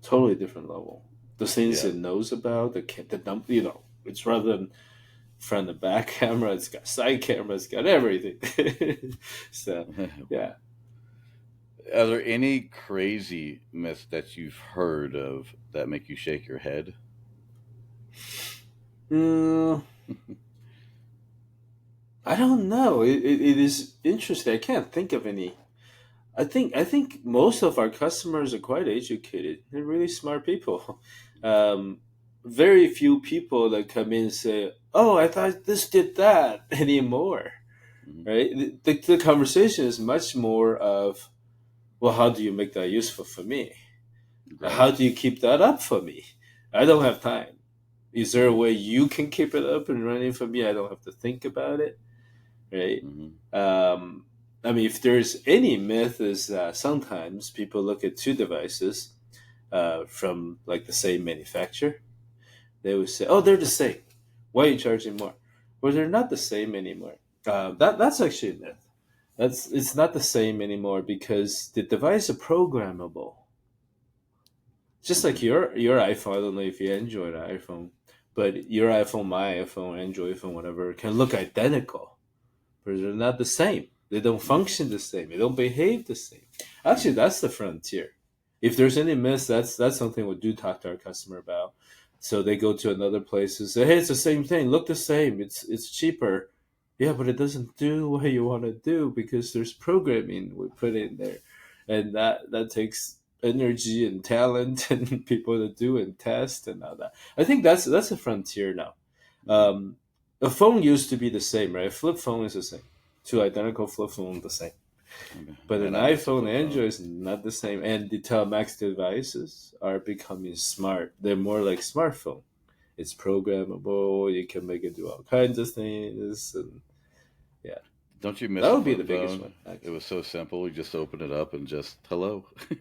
[SPEAKER 2] Totally different level. The things
[SPEAKER 1] Yeah.
[SPEAKER 2] it knows about the dump, it's rather than front and back camera. It's got side camera. It's got everything. So, yeah.
[SPEAKER 1] Are there any crazy myths that you've heard of that make you shake your head?
[SPEAKER 2] Mm, I don't know. It is interesting. I can't think of any. I think most of our customers are quite educated. They're really smart people. Um, Very few people that come in and say, "Oh, I thought this did that," anymore.
[SPEAKER 1] Hmm.
[SPEAKER 2] Right? The conversation is much more of, "Well, how do you make that useful for me?
[SPEAKER 1] Right.
[SPEAKER 2] How do you keep that up for me? I don't have time. Is there a way you can keep it up and running for me? I don't have to think about it." Right?
[SPEAKER 1] Hmm.
[SPEAKER 2] Um, I mean, if there's any myth, is that sometimes people look at two devices from like the same manufacturer. They would say, "Oh, they're the same. Why are you charging more?" Well, they're not the same anymore. That's actually a myth. It's not the same anymore because the device is programmable. Just like
[SPEAKER 1] Hmm.
[SPEAKER 2] your iPhone. I don't know if you Android or iPhone, but your iPhone, my iPhone, Android phone, whatever, can look identical, but they're not the same. They don't function the same. They don't behave the same. Actually,
[SPEAKER 1] Hmm.
[SPEAKER 2] that's the frontier. If there's any miss, that's something we do talk to our customer about. So they go to another place and say, "Hey, it's the same thing. Look the same. It's cheaper." Yeah, but it doesn't do what you want to do because there's programming we put in there, and that takes energy and talent and people to do and test and all that. I think that's a frontier now.
[SPEAKER 1] Hmm.
[SPEAKER 2] Um, a phone used to be the same, right? A flip phone is the same. Two identical flip phones the same. But an
[SPEAKER 1] Man, I miss the
[SPEAKER 2] iPhone
[SPEAKER 1] flip
[SPEAKER 2] and
[SPEAKER 1] phone.
[SPEAKER 2] Android is not the same. And the Telemax devices are becoming smart. They're more like smartphone. It's programmable. You can make it do all kinds of things. And yeah,
[SPEAKER 1] Don't you miss
[SPEAKER 2] that
[SPEAKER 1] the
[SPEAKER 2] would be
[SPEAKER 1] flip
[SPEAKER 2] the biggest
[SPEAKER 1] phone?
[SPEAKER 2] one,
[SPEAKER 1] It
[SPEAKER 2] actually.
[SPEAKER 1] was so simple. You just open it up and just hello. That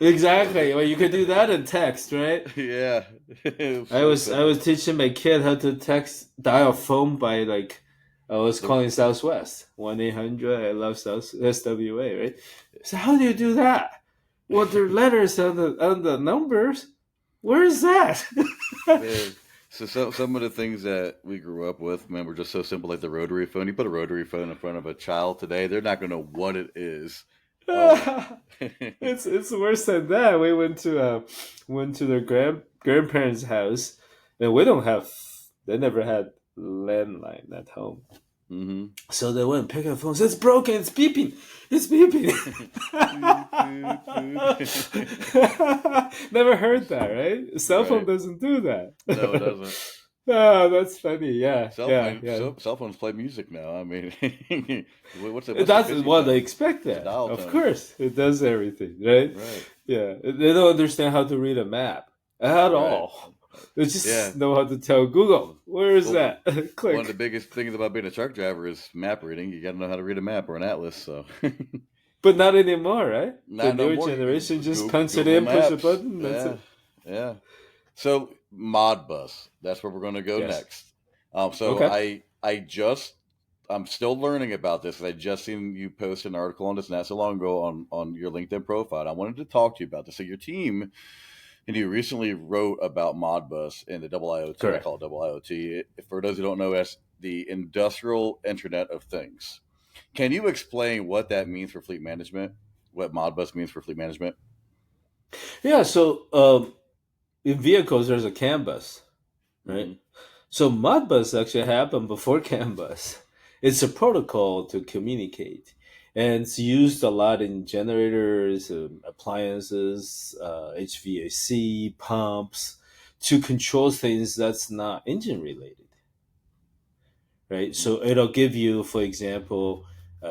[SPEAKER 1] was
[SPEAKER 2] Exactly.
[SPEAKER 1] it.
[SPEAKER 2] Well, you could do that in text, right?
[SPEAKER 1] Yeah, it was
[SPEAKER 2] I
[SPEAKER 1] so
[SPEAKER 2] was I
[SPEAKER 1] simple.
[SPEAKER 2] was teaching my kid how to text dial phone by like I was
[SPEAKER 1] The,
[SPEAKER 2] calling Southwest 1-800 I love South SWA, right? So how do you do that? Well, there are letters on the numbers. Where is that?
[SPEAKER 1] man, so some of the things that we grew up with, man, were just so simple, like the rotary phone. You put a rotary phone in front of a child today, they're not going to know what it is. Oh my.
[SPEAKER 2] It's worse than that. We went to their grandparents' house, and we don't have. They never had landline at home.
[SPEAKER 1] Hmm.
[SPEAKER 2] So they went and pick up the phone. It's broken. It's beeping. It's beeping.
[SPEAKER 1] Beep, boop, boop.
[SPEAKER 2] Never heard that, right? Cell phone
[SPEAKER 1] Right.
[SPEAKER 2] doesn't do that.
[SPEAKER 1] No, it doesn't.
[SPEAKER 2] Oh, that's funny. Yeah, yeah, yeah.
[SPEAKER 1] Cell phones play music now. I mean, what's the
[SPEAKER 2] That's
[SPEAKER 1] busy
[SPEAKER 2] what they
[SPEAKER 1] tone?
[SPEAKER 2] expect.
[SPEAKER 1] It's a
[SPEAKER 2] That,
[SPEAKER 1] dial
[SPEAKER 2] of
[SPEAKER 1] tone.
[SPEAKER 2] course, it does everything, right?
[SPEAKER 1] Right.
[SPEAKER 2] Yeah, they don't understand how to read a map at
[SPEAKER 1] Right.
[SPEAKER 2] all. They
[SPEAKER 1] Yeah.
[SPEAKER 2] just know how to tell Google, "Where is
[SPEAKER 1] Well,
[SPEAKER 2] that?"
[SPEAKER 1] one of the
[SPEAKER 2] Click.
[SPEAKER 1] biggest things about being a truck driver is map reading. You got to know how to read a map or an atlas. So,
[SPEAKER 2] But not anymore, right? The
[SPEAKER 1] not no
[SPEAKER 2] newer
[SPEAKER 1] more.
[SPEAKER 2] generation just punch it
[SPEAKER 1] Google
[SPEAKER 2] in, push a
[SPEAKER 1] Maps.
[SPEAKER 2] button, that's
[SPEAKER 1] Yeah.
[SPEAKER 2] it.
[SPEAKER 1] Yeah. So Modbus, that's where we're going to go
[SPEAKER 2] Yes.
[SPEAKER 1] next. So
[SPEAKER 2] Okay.
[SPEAKER 1] I'm still learning about this. I just seen you post an article on this not so long ago on your LinkedIn profile. I wanted to talk to you about this. So your team and you recently wrote about Modbus and the double IoT. I
[SPEAKER 2] Correct.
[SPEAKER 1] call it double IoT. For those who don't know, that's the industrial Internet of Things. Can you explain what that means for fleet management? What Modbus means for fleet management?
[SPEAKER 2] Yeah. So in vehicles, there's a CAN bus, right?
[SPEAKER 1] Mm-hmm.
[SPEAKER 2] So Modbus actually happened before CAN bus. It's a protocol to communicate, and it's used a lot in generators, appliances, HVAC pumps, to control things that's not engine related, right?
[SPEAKER 1] Mm-hmm.
[SPEAKER 2] So it'll give you, for example,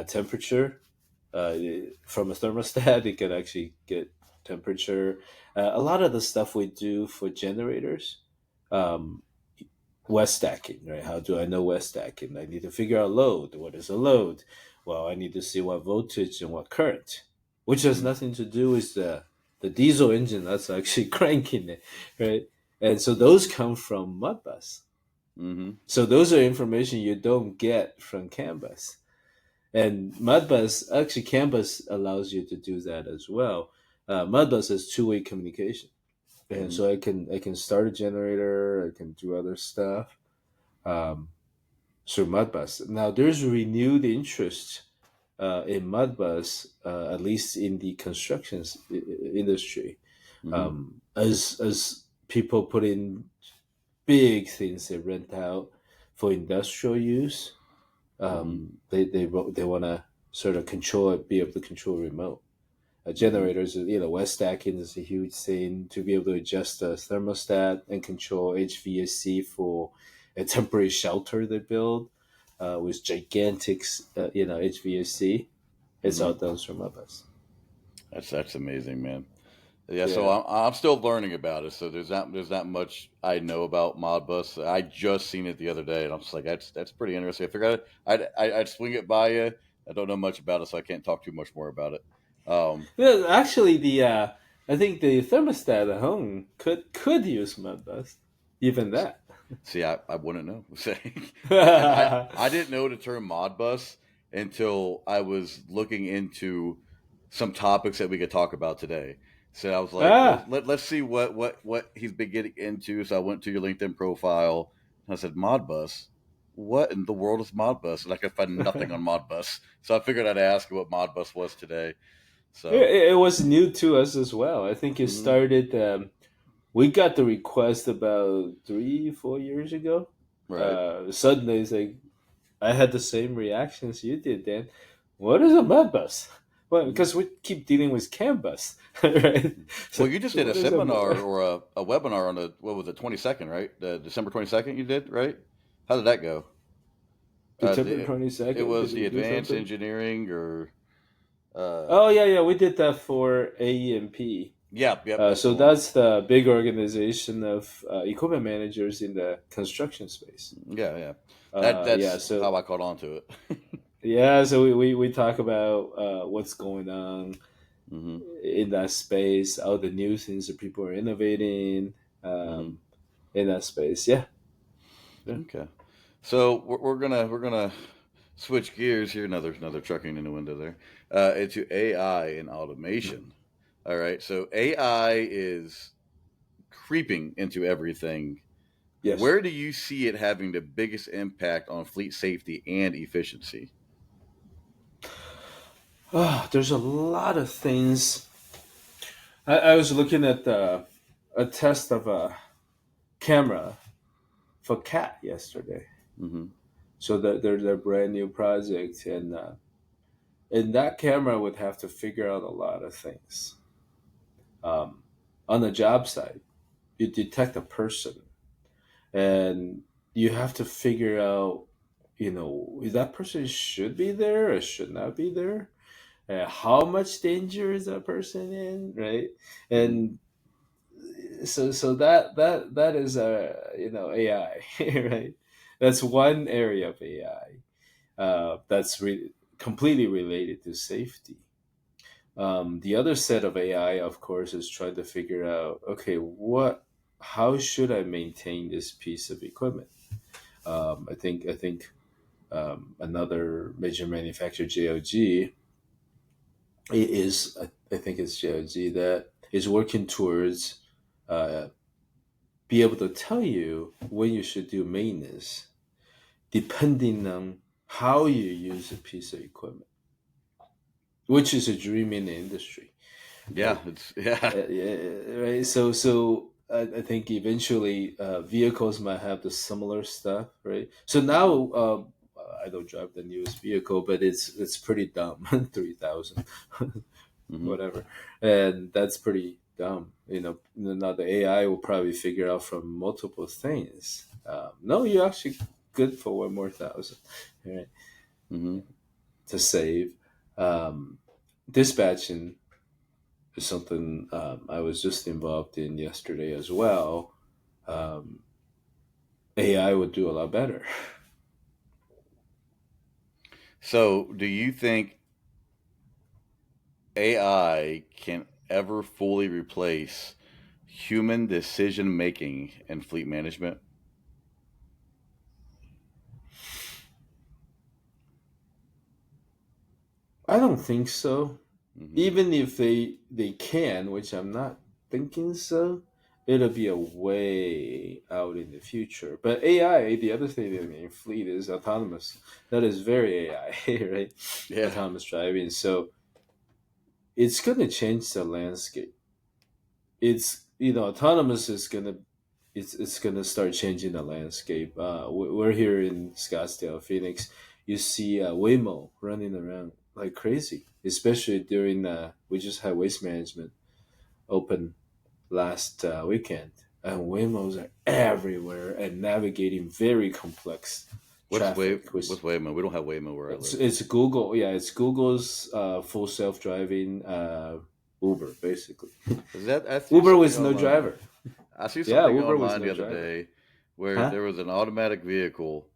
[SPEAKER 2] temperature uh, from a thermostat. It can actually get temperature. A lot of the stuff we do for generators, um, west stacking, right? How do I know west stacking? I need to figure out load. What is a load? Well, I need to see what voltage and what current, which has
[SPEAKER 1] Mm-hmm.
[SPEAKER 2] nothing to do with the diesel engine that's actually cranking it, right? And so those come from Modbus.
[SPEAKER 1] Mm-hmm.
[SPEAKER 2] So those are information you don't get from Canvas. And Modbus, actually, Canvas allows you to do that as well. Modbus has two-way communication, and
[SPEAKER 1] Mm-hmm.
[SPEAKER 2] so I can start a generator, I can do other stuff um, through Modbus. Now there's renewed interest in Modbus, at least in the industry,
[SPEAKER 1] Mm-hmm.
[SPEAKER 2] as people put in big things they rent out for industrial use.
[SPEAKER 1] Mm-hmm.
[SPEAKER 2] They want to sort of control it, be able to control remote.
[SPEAKER 1] Mm-hmm.
[SPEAKER 2] Generators, west stacking is a huge thing to be able to adjust the thermostat and control HVAC for a temporary shelter they build with gigantic, HVAC. It's
[SPEAKER 1] Mm-hmm.
[SPEAKER 2] all done from us.
[SPEAKER 1] That's amazing, man. Yeah, so
[SPEAKER 2] Yeah.
[SPEAKER 1] I'm still learning about it. So there's not much I know about Modbus. I just seen it the other day, and I'm just like, that's pretty interesting. I figured I'd swing it by you. I don't know much about it, so I can't talk too much more about it. Um,
[SPEAKER 2] Yeah, actually, the I think the thermostat at home could use Modbus, even that.
[SPEAKER 1] See, I wouldn't know. I didn't know the term Modbus until I was looking into some topics that we could talk about today. So I was like,
[SPEAKER 2] ah,
[SPEAKER 1] let's see what he's been getting into. So I went to your LinkedIn profile and I said Modbus. What in the world is Modbus? And I could find nothing on Modbus. So I figured I'd ask you what Modbus was today. So,
[SPEAKER 2] it was new to us as well. I think it
[SPEAKER 1] mhm,
[SPEAKER 2] started. We got the request about 3, 4 years ago.
[SPEAKER 1] right.
[SPEAKER 2] Suddenly, it's like I had the same reactions you did. Dan, what is a Modbus? Well,
[SPEAKER 1] Mhm.
[SPEAKER 2] because we keep dealing with CAN bus, right?
[SPEAKER 1] Well,
[SPEAKER 2] So,
[SPEAKER 1] you just
[SPEAKER 2] so
[SPEAKER 1] did a
[SPEAKER 2] what is a
[SPEAKER 1] seminar or a webinar on the what was it 22nd, right? The December 22nd you did, right? How did that go?
[SPEAKER 2] September
[SPEAKER 1] The,
[SPEAKER 2] twenty
[SPEAKER 1] it
[SPEAKER 2] second? Did
[SPEAKER 1] was the
[SPEAKER 2] we do
[SPEAKER 1] advanced
[SPEAKER 2] something?
[SPEAKER 1] engineering or uh
[SPEAKER 2] Oh yeah, yeah, we did that for AEMP.
[SPEAKER 1] yep, that's the
[SPEAKER 2] So
[SPEAKER 1] one.
[SPEAKER 2] that's the big organization of equipment managers in the construction space.
[SPEAKER 1] Yeah.
[SPEAKER 2] Yeah,
[SPEAKER 1] That's
[SPEAKER 2] so
[SPEAKER 1] how I caught on to it.
[SPEAKER 2] yeah, so we talk about what's going on
[SPEAKER 1] hmm
[SPEAKER 2] in that space, all the new things that people are innovating
[SPEAKER 1] hmm
[SPEAKER 2] in that space. Yeah, yeah.
[SPEAKER 1] Okay. So we're gonna switch gears here. Another trucking in the window there. Into AI and automation. All right. So AI is creeping into everything.
[SPEAKER 2] Yes.
[SPEAKER 1] Where do you see it having the biggest impact on fleet safety and efficiency?
[SPEAKER 2] There's a lot of things. I was looking at a test of a camera for cat yesterday.
[SPEAKER 1] hmm
[SPEAKER 2] So that there's a brand new project, and that camera would have to figure out a lot of things. Um, on the job site, you detect a person, and you have to figure out, if that person should be there or should not be there. How much danger is that person in, right?
[SPEAKER 1] hmm
[SPEAKER 2] And so that is AI, right? That's one area of AI that's completely related to safety. The other set of AI, of course, is trying to figure out, okay, how should I maintain this piece of equipment? I think another major manufacturer, JLG, I think it's JLG that is working towards uh, be able to tell you when you should do maintenance, depending on how you use a piece of equipment, which is a dream in the industry,
[SPEAKER 1] Yeah,
[SPEAKER 2] right?
[SPEAKER 1] it's yeah.
[SPEAKER 2] Yeah, right. So I think eventually vehicles might have the similar stuff, right? So now I don't drive the newest vehicle, but it's pretty dumb, 3,000,
[SPEAKER 1] Hmm.
[SPEAKER 2] whatever, and that's pretty dumb. Now the AI will probably figure out from multiple things. No, you're actually good for one more thousand, right?
[SPEAKER 1] Hmm.
[SPEAKER 2] To save. Um, Dispatching is something I was just involved in yesterday as well. Um, AI would do a lot better.
[SPEAKER 1] So, do you think AI can ever fully replace human decision making in fleet management?
[SPEAKER 2] I don't think so.
[SPEAKER 1] Hmm.
[SPEAKER 2] Even if they can, which I'm not thinking so, it'll be a way out in the future. But AI, the other thing in fleet is autonomous. That is very AI, right?
[SPEAKER 1] Yeah.
[SPEAKER 2] Autonomous driving. So it's going to change the landscape. Autonomous is going to it's going to start changing the landscape. We're here in Scottsdale, Phoenix. You see Waymo running around like crazy, especially during we just had waste management open last weekend, and Waymos are everywhere and navigating very complex traffic. Which
[SPEAKER 1] What's Waymo? We don't have Waymo where I live.
[SPEAKER 2] it's Google, yeah, it's Google's full self driving Uber, basically.
[SPEAKER 1] Is that I see
[SPEAKER 2] Uber
[SPEAKER 1] something
[SPEAKER 2] with no
[SPEAKER 1] online?
[SPEAKER 2] driver.
[SPEAKER 1] I see
[SPEAKER 2] Yeah,
[SPEAKER 1] something
[SPEAKER 2] Uber with
[SPEAKER 1] online
[SPEAKER 2] no
[SPEAKER 1] the other
[SPEAKER 2] driver.
[SPEAKER 1] day where
[SPEAKER 2] Huh?
[SPEAKER 1] there was an automatic vehicle.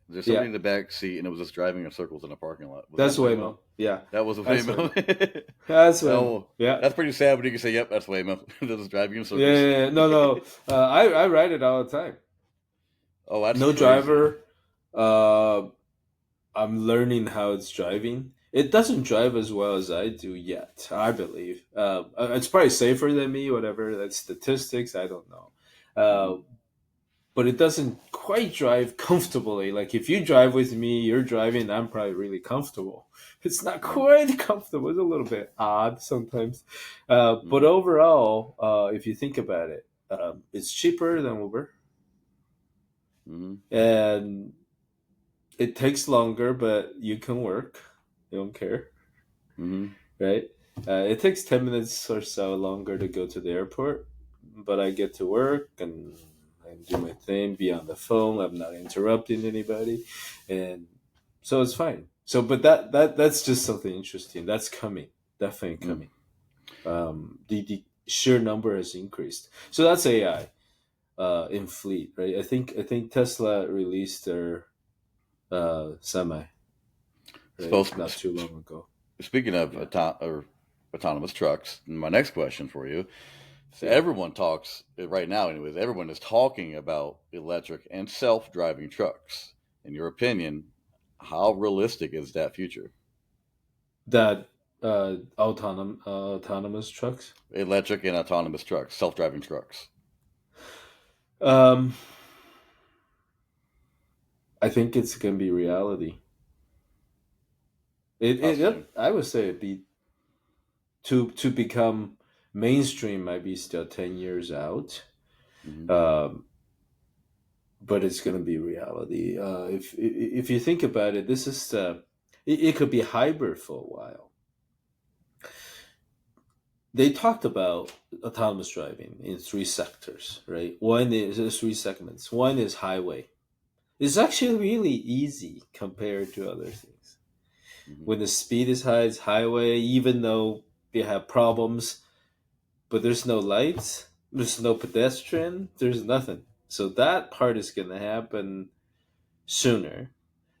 [SPEAKER 1] There's somebody
[SPEAKER 2] Yeah,
[SPEAKER 1] in the back seat, and it was just driving in circles in a parking lot. Was that
[SPEAKER 2] that's
[SPEAKER 1] Waymo?
[SPEAKER 2] Waymo. Yeah,
[SPEAKER 1] That was
[SPEAKER 2] that's Waymo.
[SPEAKER 1] Waymo.
[SPEAKER 2] That's Waymo.
[SPEAKER 1] Oh,
[SPEAKER 2] Yeah.
[SPEAKER 1] that's pretty sad. But you can say, "Yep, that's Waymo." They're just driving in
[SPEAKER 2] Yeah,
[SPEAKER 1] circles.
[SPEAKER 2] yeah, yeah. No, no. I ride it all the time.
[SPEAKER 1] Oh, that's
[SPEAKER 2] No
[SPEAKER 1] crazy.
[SPEAKER 2] driver. Uh, I'm learning how it's driving. It doesn't drive as well as I do yet, I believe. It's probably safer than me, whatever. That's statistics. I don't know.
[SPEAKER 1] Hmm.
[SPEAKER 2] But it doesn't quite drive comfortably. Like if you drive with me, you're driving, I'm probably really comfortable. It's not
[SPEAKER 1] Hmm.
[SPEAKER 2] quite comfortable. It's a little bit odd sometimes. But
[SPEAKER 1] Hmm.
[SPEAKER 2] overall, if you think about it, it's cheaper than Uber.
[SPEAKER 1] Hmm.
[SPEAKER 2] And it takes longer, but you can work. You don't care,
[SPEAKER 1] Hmm.
[SPEAKER 2] right? It takes 10 minutes or so longer to go to the airport, but I get to work and do my thing, be on the phone. I'm not interrupting anybody. And so it's fine. So, but that's just something interesting. That's coming, definitely
[SPEAKER 1] Hmm.
[SPEAKER 2] coming. The sheer number has increased. So that's AI in fleet, right? I think Tesla released their semi, right,
[SPEAKER 1] So,
[SPEAKER 2] not too long ago.
[SPEAKER 1] speaking of
[SPEAKER 2] Yeah,
[SPEAKER 1] autonomous trucks, my next question for you. So
[SPEAKER 2] yeah.
[SPEAKER 1] everyone talks right now, anyways. Everyone is talking about electric and self-driving trucks. In your opinion, how realistic is that future?
[SPEAKER 2] That autonomous trucks.
[SPEAKER 1] Electric and autonomous trucks, self-driving trucks.
[SPEAKER 2] Um, I think it's gonna be reality.
[SPEAKER 1] How soon?
[SPEAKER 2] I would say it'd be to become mainstream might be still 10 years out.
[SPEAKER 1] Hmm.
[SPEAKER 2] Um, but it's gonna be reality. If you think about it, this is it could be hybrid for a while. They talked about autonomous driving in three sectors, right? One is there's three segments. One is highway. It's actually really easy compared to other things.
[SPEAKER 1] Hmm.
[SPEAKER 2] When the speed is high, it's highway, even though they have problems, but there's no lights, there's no pedestrian, there's nothing. So that part is going to happen sooner.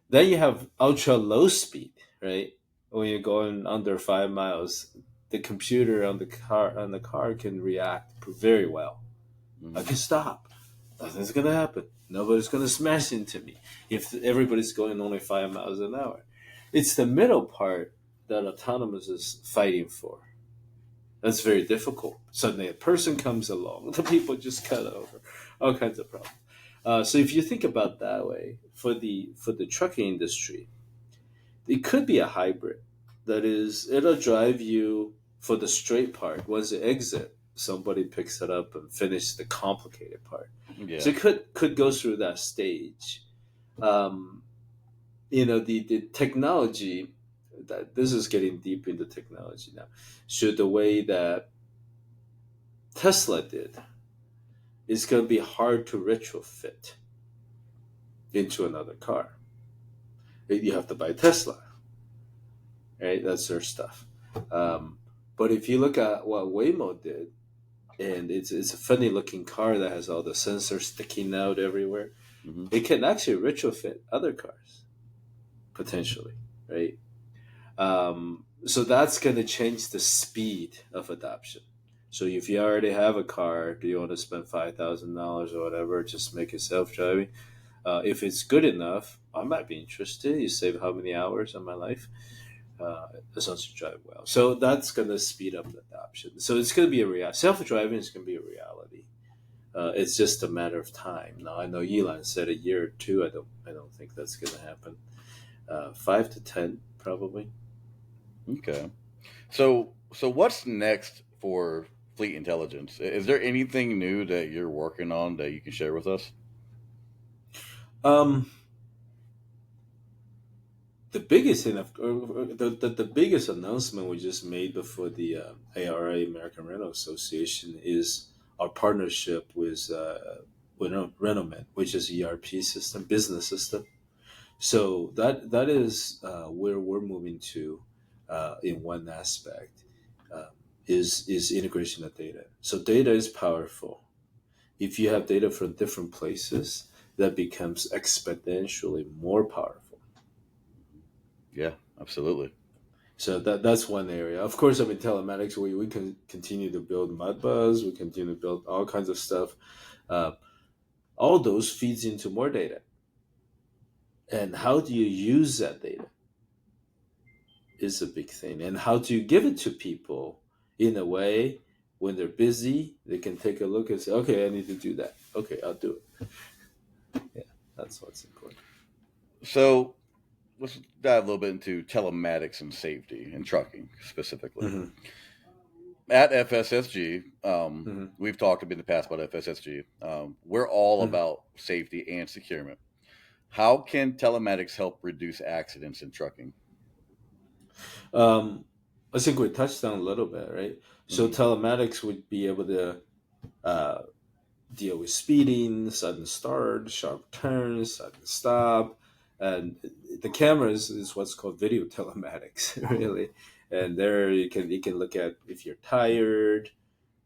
[SPEAKER 2] Then you have ultra low speed, right? When you're going under 5 miles, the computer on the car can react very well. I
[SPEAKER 1] Hmm.
[SPEAKER 2] can stop. Nothing's gonna happen. Nobody's gonna smash into me if everybody's going only 5 miles an hour. It's the middle part that autonomous is fighting for. That's very difficult. Suddenly, a person comes along, the people just cut over, all kinds of problems. So if you think about that way, for the trucking industry, it could be a hybrid. That is, it'll drive you for the straight part once you exit. somebody picks it up and finish the complicated part. So
[SPEAKER 1] Yeah.
[SPEAKER 2] it could go through that stage. Um, the technology, that this is getting deep into technology now. So the way that Tesla did, it's going to be hard to retrofit into another car. You have to buy Tesla, right? That's their stuff. Um, but if you look at what Waymo did, and it's a funny looking car that has all the sensors sticking out everywhere,
[SPEAKER 1] Hmm.
[SPEAKER 2] it can actually retrofit other cars potentially, right? So that's going to change the speed of adoption. So if you already have a car, do you want to spend $5,000 or whatever just make it self driving? If it's good enough, I might be interested. You save how many hours of my life, as long as you drive well. So that's going to speed up the adoption. So it's going to be a reality. Self driving is going to be a reality. It's just a matter of time. Now I know Elon said a year or two. I don't think that's going to happen. 5 to 10 probably.
[SPEAKER 1] Okay. So what's next for fleet intelligence? Is there anything new that you're working on that you can share with us?
[SPEAKER 2] Um, the biggest thing, the biggest announcement we just made before the ARA, American Rental Association, is our partnership with Renomet, which is ERP system, business system. So that is where we're moving to in one aspect, uh, is integration of data. So data is powerful. If you have data from different places, that becomes exponentially more powerful.
[SPEAKER 1] Yeah, absolutely.
[SPEAKER 2] So that's one area. Of course, I mean telematics. We can continue to build Modbus. We continue to build all kinds of stuff. Uh, all those feeds into more data. And how do you use that data is a big thing. And how do you give it to people in a way when they're busy, they can take a look and say, "Okay, I need to do that. Okay, I'll do it." Yeah, that's what's important.
[SPEAKER 1] So let's dive a little bit into telematics and safety and trucking specifically.
[SPEAKER 2] Hmm.
[SPEAKER 1] At FSSG,
[SPEAKER 2] Hmm.
[SPEAKER 1] we've talked a bit in the past about FSSG. We're all
[SPEAKER 2] Hmm.
[SPEAKER 1] about safety and securement. How can telematics help reduce accidents in trucking?
[SPEAKER 2] Um, I think we touched on a little bit, right? So
[SPEAKER 1] Hmm.
[SPEAKER 2] telematics would be able to uh, deal with speeding, sudden start, sharp turns, sudden stop, and the cameras is what's called video telematics, really. And there you can look at if you're tired,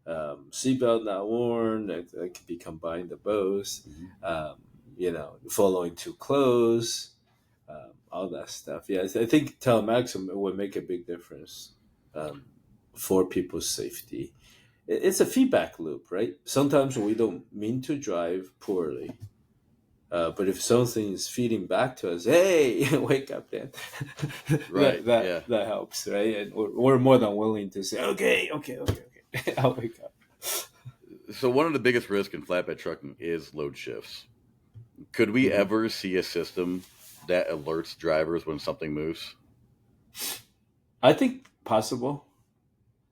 [SPEAKER 2] seatbelt not worn, that could be combined to both.
[SPEAKER 1] Hmm.
[SPEAKER 2] Following too close, all that stuff. Yeah, I think telematics would make a big difference um, for people's safety. It's a feedback loop, right? Sometimes we don't mean to drive poorly, but if something is feeding back to us, hey, wake up, then that
[SPEAKER 1] Right.
[SPEAKER 2] that
[SPEAKER 1] Yeah.
[SPEAKER 2] that helps, right? And we're more than willing to say, okay, okay, okay, okay, I'll wake up.
[SPEAKER 1] So one of the biggest risks in flatbed trucking is load shifts. Could we
[SPEAKER 2] Hmm.
[SPEAKER 1] ever see a system that alerts drivers when something moves?
[SPEAKER 2] I think possible.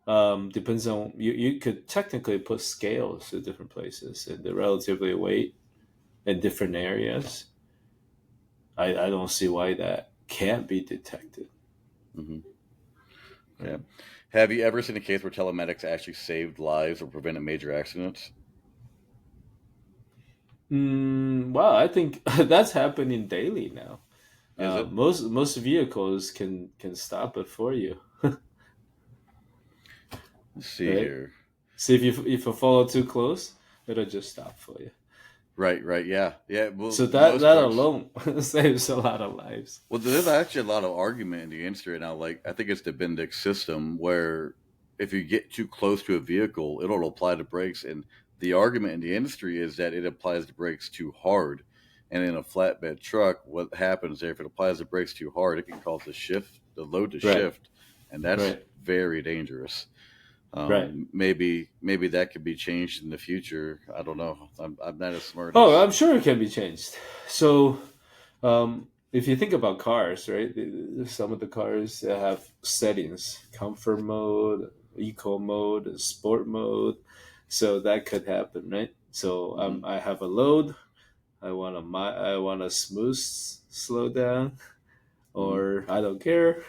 [SPEAKER 2] Depends on you. Could technically put scales to different places and the relatively weight in different areas. I don't see why that can't be detected.
[SPEAKER 1] Hmm.
[SPEAKER 2] Right?
[SPEAKER 1] Okay. Have you ever seen a case where telematics actually saved lives or prevented major accidents?
[SPEAKER 2] Well, I think that's happening daily now.
[SPEAKER 1] Is it?
[SPEAKER 2] Most vehicles can stop it for you,
[SPEAKER 1] Let's see
[SPEAKER 2] right?
[SPEAKER 1] here.
[SPEAKER 2] See if you follow too close, it'll just stop for you.
[SPEAKER 1] Right, right, yeah, yeah. Well,
[SPEAKER 2] So that
[SPEAKER 1] most
[SPEAKER 2] that
[SPEAKER 1] trucks.
[SPEAKER 2] alone saves a lot of lives.
[SPEAKER 1] Well, there's actually a lot of argument in the industry right now. Like, I think it's the Bendix system where if you get too close to a vehicle, it'll apply the brakes. And the argument in the industry is that it applies the brakes too hard. And in a flatbed truck, what happens there, if it applies the brakes too hard, it can cause the load to
[SPEAKER 2] Right,
[SPEAKER 1] shift. And that's
[SPEAKER 2] right,
[SPEAKER 1] very dangerous.
[SPEAKER 2] right.
[SPEAKER 1] Maybe that could be changed in the future. I don't know. I'm not as smart
[SPEAKER 2] Oh,
[SPEAKER 1] as.
[SPEAKER 2] I'm sure it can be changed. So, if you think about cars, right? Some of the cars have settings: comfort mode, eco mode, sport mode. So that could happen, right? So
[SPEAKER 1] Hmm.
[SPEAKER 2] I have a load. I want a smooth slow down,
[SPEAKER 1] Hmm.
[SPEAKER 2] or I don't care.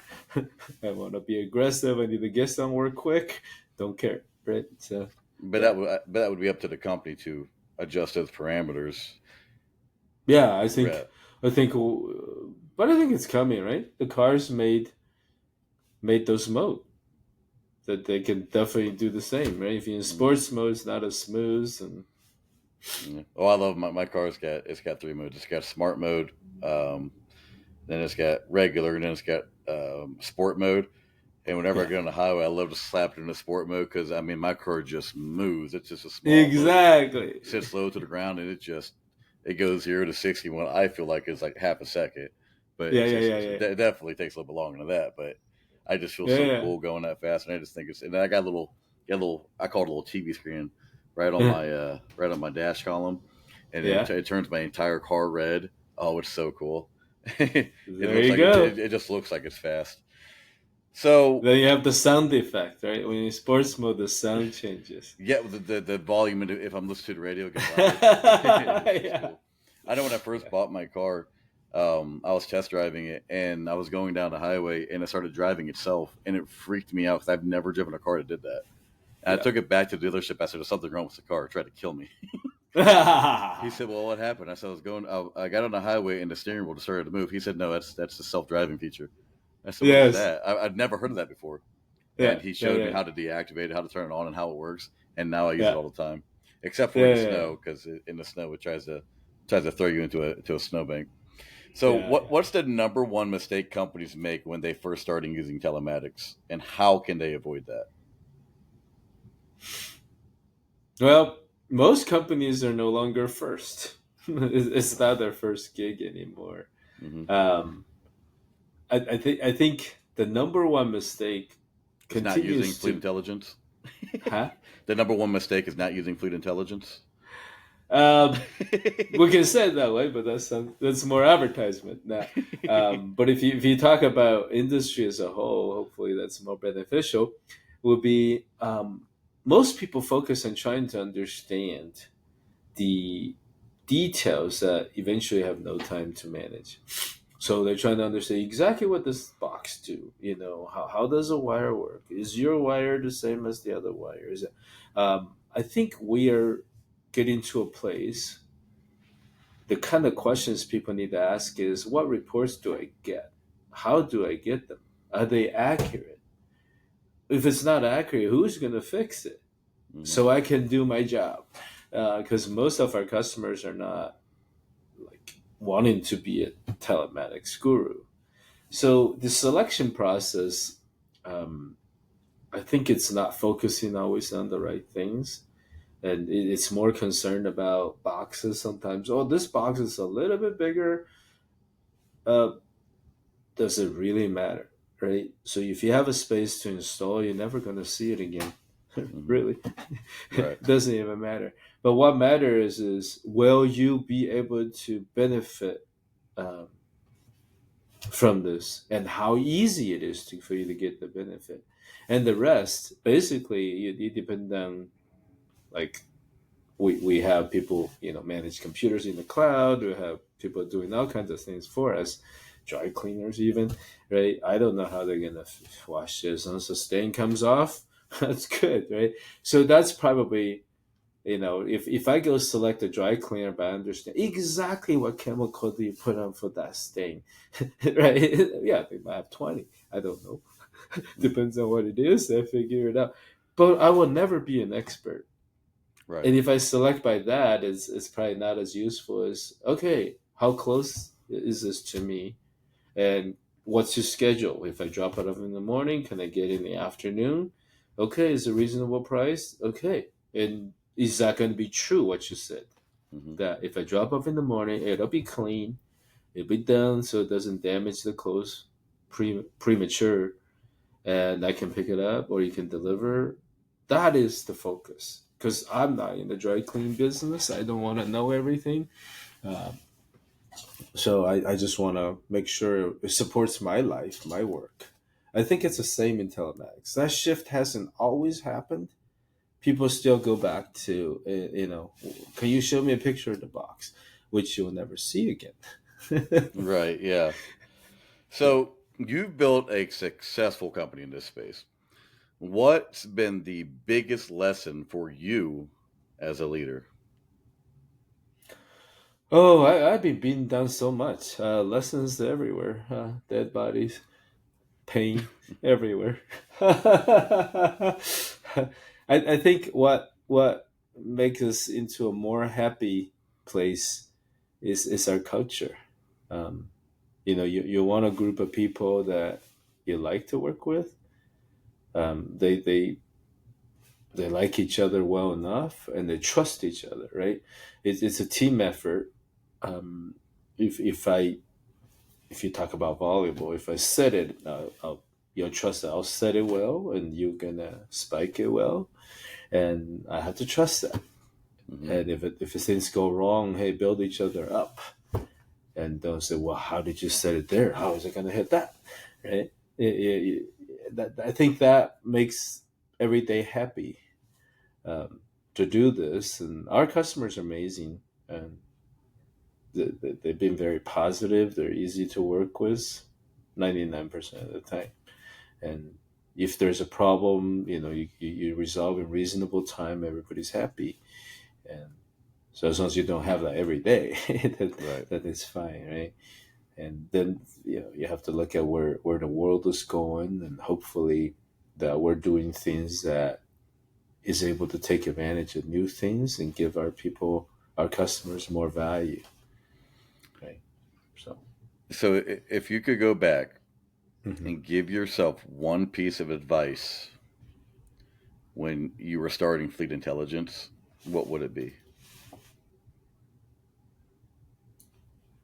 [SPEAKER 2] I want to be aggressive. I need to get somewhere quick. Don't care, right? So
[SPEAKER 1] But
[SPEAKER 2] yeah,
[SPEAKER 1] that would be up to the company to adjust those parameters.
[SPEAKER 2] yeah.
[SPEAKER 1] Right.
[SPEAKER 2] I think, but I think it's coming, right? The cars made those mode that they can definitely do the same, right? If you're in
[SPEAKER 1] Mhm.
[SPEAKER 2] sports mode, it's not as smooth, and
[SPEAKER 1] Yeah. Oh, I love my car. It's got three modes. It's got smart mode, um, then it's got regular, and then it's got sport mode. And whenever I
[SPEAKER 2] yeah,
[SPEAKER 1] get on the highway, I love to slap it into sport mode because I mean my car just moves. It's just a small motor,
[SPEAKER 2] exactly.
[SPEAKER 1] sits low to the ground, and it goes 0 to 60. When I feel like it's like half a second, but
[SPEAKER 2] Yeah, yeah, yeah, yeah,
[SPEAKER 1] it definitely takes a little bit longer than that. But I just feel
[SPEAKER 2] yeah,
[SPEAKER 1] so
[SPEAKER 2] yeah,
[SPEAKER 1] cool going that fast, and I just think it's. And I got a little, I call it a little TV screen
[SPEAKER 2] yeah.
[SPEAKER 1] right on my dash column, and
[SPEAKER 2] Yeah.
[SPEAKER 1] it turns my entire car red. Oh, it's so cool. It
[SPEAKER 2] There
[SPEAKER 1] looks
[SPEAKER 2] you
[SPEAKER 1] like
[SPEAKER 2] go.
[SPEAKER 1] it just looks like it's fast. So
[SPEAKER 2] Then you have the sound effect, right? When you're in sports mode, the sound changes.
[SPEAKER 1] yeah, the volume if I'm listening to the radio, it gets louder. It's
[SPEAKER 2] Yeah.
[SPEAKER 1] cool. I know when I first
[SPEAKER 2] Yeah.
[SPEAKER 1] bought my car, I was test driving it, and I was going down the highway, and it started driving itself, and it freaked me out because I've never driven a car that did that. And I
[SPEAKER 2] Yeah.
[SPEAKER 1] took it back to the dealership. I said, "There's something wrong with the car." It tried to kill me. He said, "Well, what happened?" I said, I got on the highway, and the steering wheel just started to move." He said, "No, that's the self driving feature." I said, "What is
[SPEAKER 2] Yes.
[SPEAKER 1] that?" I'd never heard of that before.
[SPEAKER 2] Yeah.
[SPEAKER 1] And he
[SPEAKER 2] Yeah.
[SPEAKER 1] showed me
[SPEAKER 2] Yeah.
[SPEAKER 1] how to deactivate it, how to turn it on, and how it works. And now I use it
[SPEAKER 2] Yeah.
[SPEAKER 1] all the time, except for in
[SPEAKER 2] Yeah.
[SPEAKER 1] the
[SPEAKER 2] Yeah.
[SPEAKER 1] snow because in the snow it tries to throw you into a snowbank. So
[SPEAKER 2] Yeah. Yeah.
[SPEAKER 1] what's the number one mistake companies make when they first starting using telematics, and how can they avoid that?
[SPEAKER 2] Well, most companies are no longer first. It's not their first gig anymore.
[SPEAKER 1] Hmm.
[SPEAKER 2] Um, I think the number one mistake
[SPEAKER 1] It's not using
[SPEAKER 2] continues
[SPEAKER 1] fleet
[SPEAKER 2] to,
[SPEAKER 1] intelligence.
[SPEAKER 2] huh?
[SPEAKER 1] The number one mistake is not using fleet intelligence.
[SPEAKER 2] Um, we can say it that way, but that's more advertisement now. But if you talk about industry as a whole, hopefully that's more beneficial. Would be most people focus on trying to understand the details that eventually have no time to manage. So they're trying to understand exactly what this box do. You know, how does a wire work? Is your wire the same as the other wires? I think we are getting to a place. The kind of questions people need to ask is, what reports do I get? How do I get them? Are they accurate? If it's not accurate, who's going to fix it
[SPEAKER 1] Hmm.
[SPEAKER 2] so I can do my job? Because most of our customers are not like wanting to be a telematics guru. So the selection process, um, I think it's not focusing always on the right things, and it's more concerned about boxes sometimes. Oh, this box is a little bit bigger. Uh, does it really matter, right? So if you have a space to install, you're never going to see it again.
[SPEAKER 1] Hmm.
[SPEAKER 2] Really,
[SPEAKER 1] Right.
[SPEAKER 2] it doesn't even matter. But what matters is, will you be able to benefit um, from this, and how easy it is for you to get the benefit, and the rest basically you depend on, like, we have people, manage computers in the cloud. We have people doing all kinds of things for us, dry cleaners even, right? I don't know how they're gonna wash this once the stain comes off. That's good, right? So that's probably, if I go select a dry cleaner, but I understand exactly what chemical do you put on for that stain, right? Yeah, they might have 20. I don't know. Depends on what it is. I figure it out. But I will never be an expert.
[SPEAKER 1] Right.
[SPEAKER 2] And if I select by that, it's probably not as useful as, okay, how close is this to me? And what's your schedule? If I drop it off in the morning, can I get it in the afternoon? Okay, is it a reasonable price? Okay. And is that going to be true, what you said?
[SPEAKER 1] Hmm.
[SPEAKER 2] That if I drop off in the morning, it'll be clean, it'll be done so it doesn't damage the clothes premature, and I can pick it up or you can deliver. That is the focus. Because I'm not in the dry clean business. I don't want to know everything. Uh, so I just want to make sure it supports my life, my work. I think it's the same in telematics. That shift hasn't always happened, people still go back to, can you show me a picture of the box, which you'll never see again.
[SPEAKER 1] Right. Yeah.
[SPEAKER 2] Yeah.
[SPEAKER 1] So you've built a successful company in this space. What's been the biggest lesson for you as a leader?
[SPEAKER 2] Oh, I've been beaten down so much. Lessons everywhere. Dead bodies, pain everywhere. I think what makes us into a more happy place is our culture. Um, you want a group of people that you like to work with. They like each other well enough, and they trust each other. Right? It's a team effort. Um, if you talk about volleyball, if I set it, you'll trust that I'll set it well, and you're gonna spike it well, and I have to trust that.
[SPEAKER 1] Hmm.
[SPEAKER 2] And if things go wrong, hey, build each other up, and don't say, well, how did you set it there? How is it gonna hit that? Right? I think that makes every day happy, to do this, and our customers are amazing, and they've been very positive. They're easy to work with, 99% of the time. And if there's a problem, you resolve in reasonable time. Everybody's happy, and so as long as you don't have that every day,
[SPEAKER 1] Right.
[SPEAKER 2] that is fine, right? And then you have to look at where the world is going, and hopefully that we're doing things that is able to take advantage of new things and give our customers more value, right? So.
[SPEAKER 1] So if you could go back
[SPEAKER 2] Mhm.
[SPEAKER 1] and give yourself one piece of advice when you were starting Fleet Intelligence, what would it be?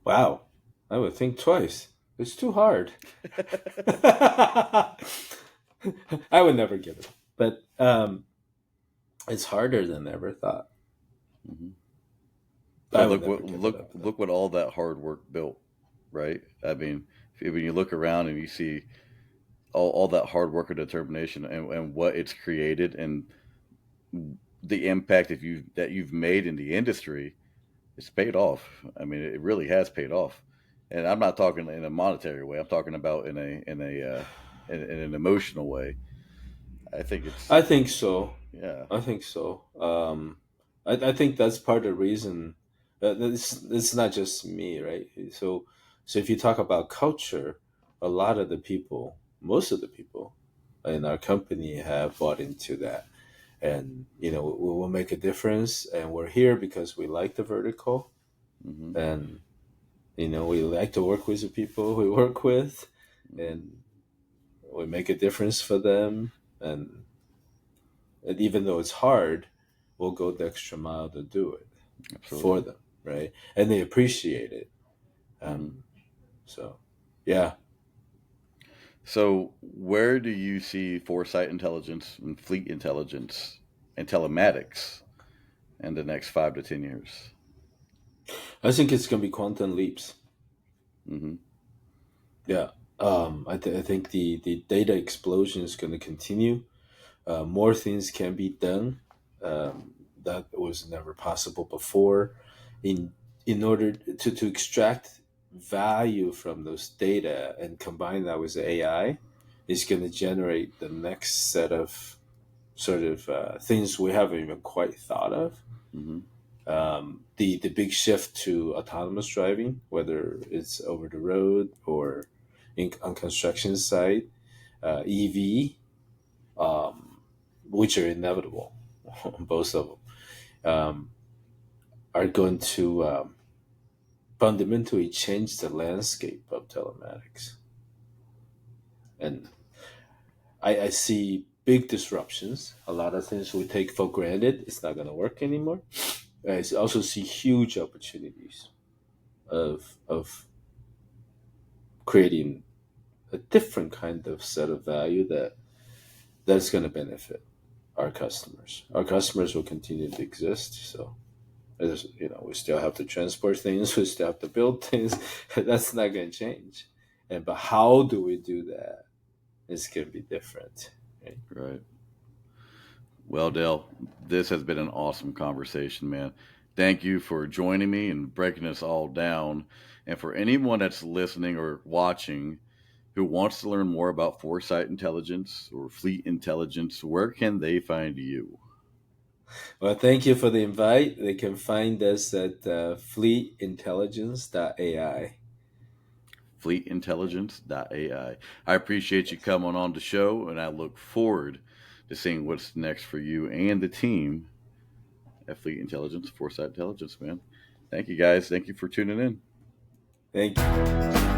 [SPEAKER 2] Wow, I would think twice. It's too hard. I would never give it up, but it's harder than I ever thought.
[SPEAKER 1] Hmm.
[SPEAKER 2] I
[SPEAKER 1] But
[SPEAKER 2] would
[SPEAKER 1] look
[SPEAKER 2] never
[SPEAKER 1] what
[SPEAKER 2] give it
[SPEAKER 1] look
[SPEAKER 2] up, though.
[SPEAKER 1] look what all that hard work built, right? I mean, when you look around and you see all that hard work and determination and what it's created and the impact that you've made in the industry, it's paid off. I mean, it really has paid off. And I'm not talking in a monetary way. I'm talking about in an emotional way. I think it's
[SPEAKER 2] I think so.
[SPEAKER 1] yeah.
[SPEAKER 2] I think so. I think that's part of the reason. It's not just me, right? So if you talk about culture, a lot of the people, most of the people in our company have bought into that, and we will make a difference. And we're here because we like the vertical,
[SPEAKER 1] Hmm.
[SPEAKER 2] and we like to work with the people we work with,
[SPEAKER 1] Hmm.
[SPEAKER 2] and we make a difference for them, and even though it's hard, we'll go the extra mile to do it for
[SPEAKER 1] Absolutely.
[SPEAKER 2] them, right? And they appreciate it.
[SPEAKER 1] Hmm.
[SPEAKER 2] Um, so, yeah.
[SPEAKER 1] So, where do you see Foresight Intelligence and Fleet Intelligence and Telematics in the next 5 to 10 years?
[SPEAKER 2] I think it's going to be quantum leaps.
[SPEAKER 1] Hmm.
[SPEAKER 2] Yeah. I think the data explosion is going to continue. More things can be done, that was never possible before. In in order to extract value from those data and combine that with AI, is going to generate the next set of sort of things we haven't even quite thought of.
[SPEAKER 1] Hmm.
[SPEAKER 2] The big shift to autonomous driving, whether it's over the road or on construction site, EV, um, which are inevitable, both of them, are going to fundamentally change the landscape of telematics. And I see big disruptions. A lot of things we take for granted, it's not going to work anymore. I also see huge opportunities of creating a different kind of set of value that's going to benefit our customers. Our customers will continue to exist, so we still have to transport things, we still have to build things. That's not going to change. But how do we do that is going to be different, right?
[SPEAKER 1] Right. Well, Dale, this has been an awesome conversation, man. Thank you for joining me and breaking this all down. And for anyone that's listening or watching who wants to learn more about foresight intelligence or fleet intelligence, where can they find you?
[SPEAKER 2] Well, thank you for the invite. They can find us at fleetintelligence.ai.
[SPEAKER 1] Fleetintelligence.ai. I appreciate you coming on the show, and I look forward to seeing what's next for you and the team at Fleet Intelligence, Foresight Intelligence, man. Thank you, guys. Thank you for tuning in.
[SPEAKER 2] Thank you.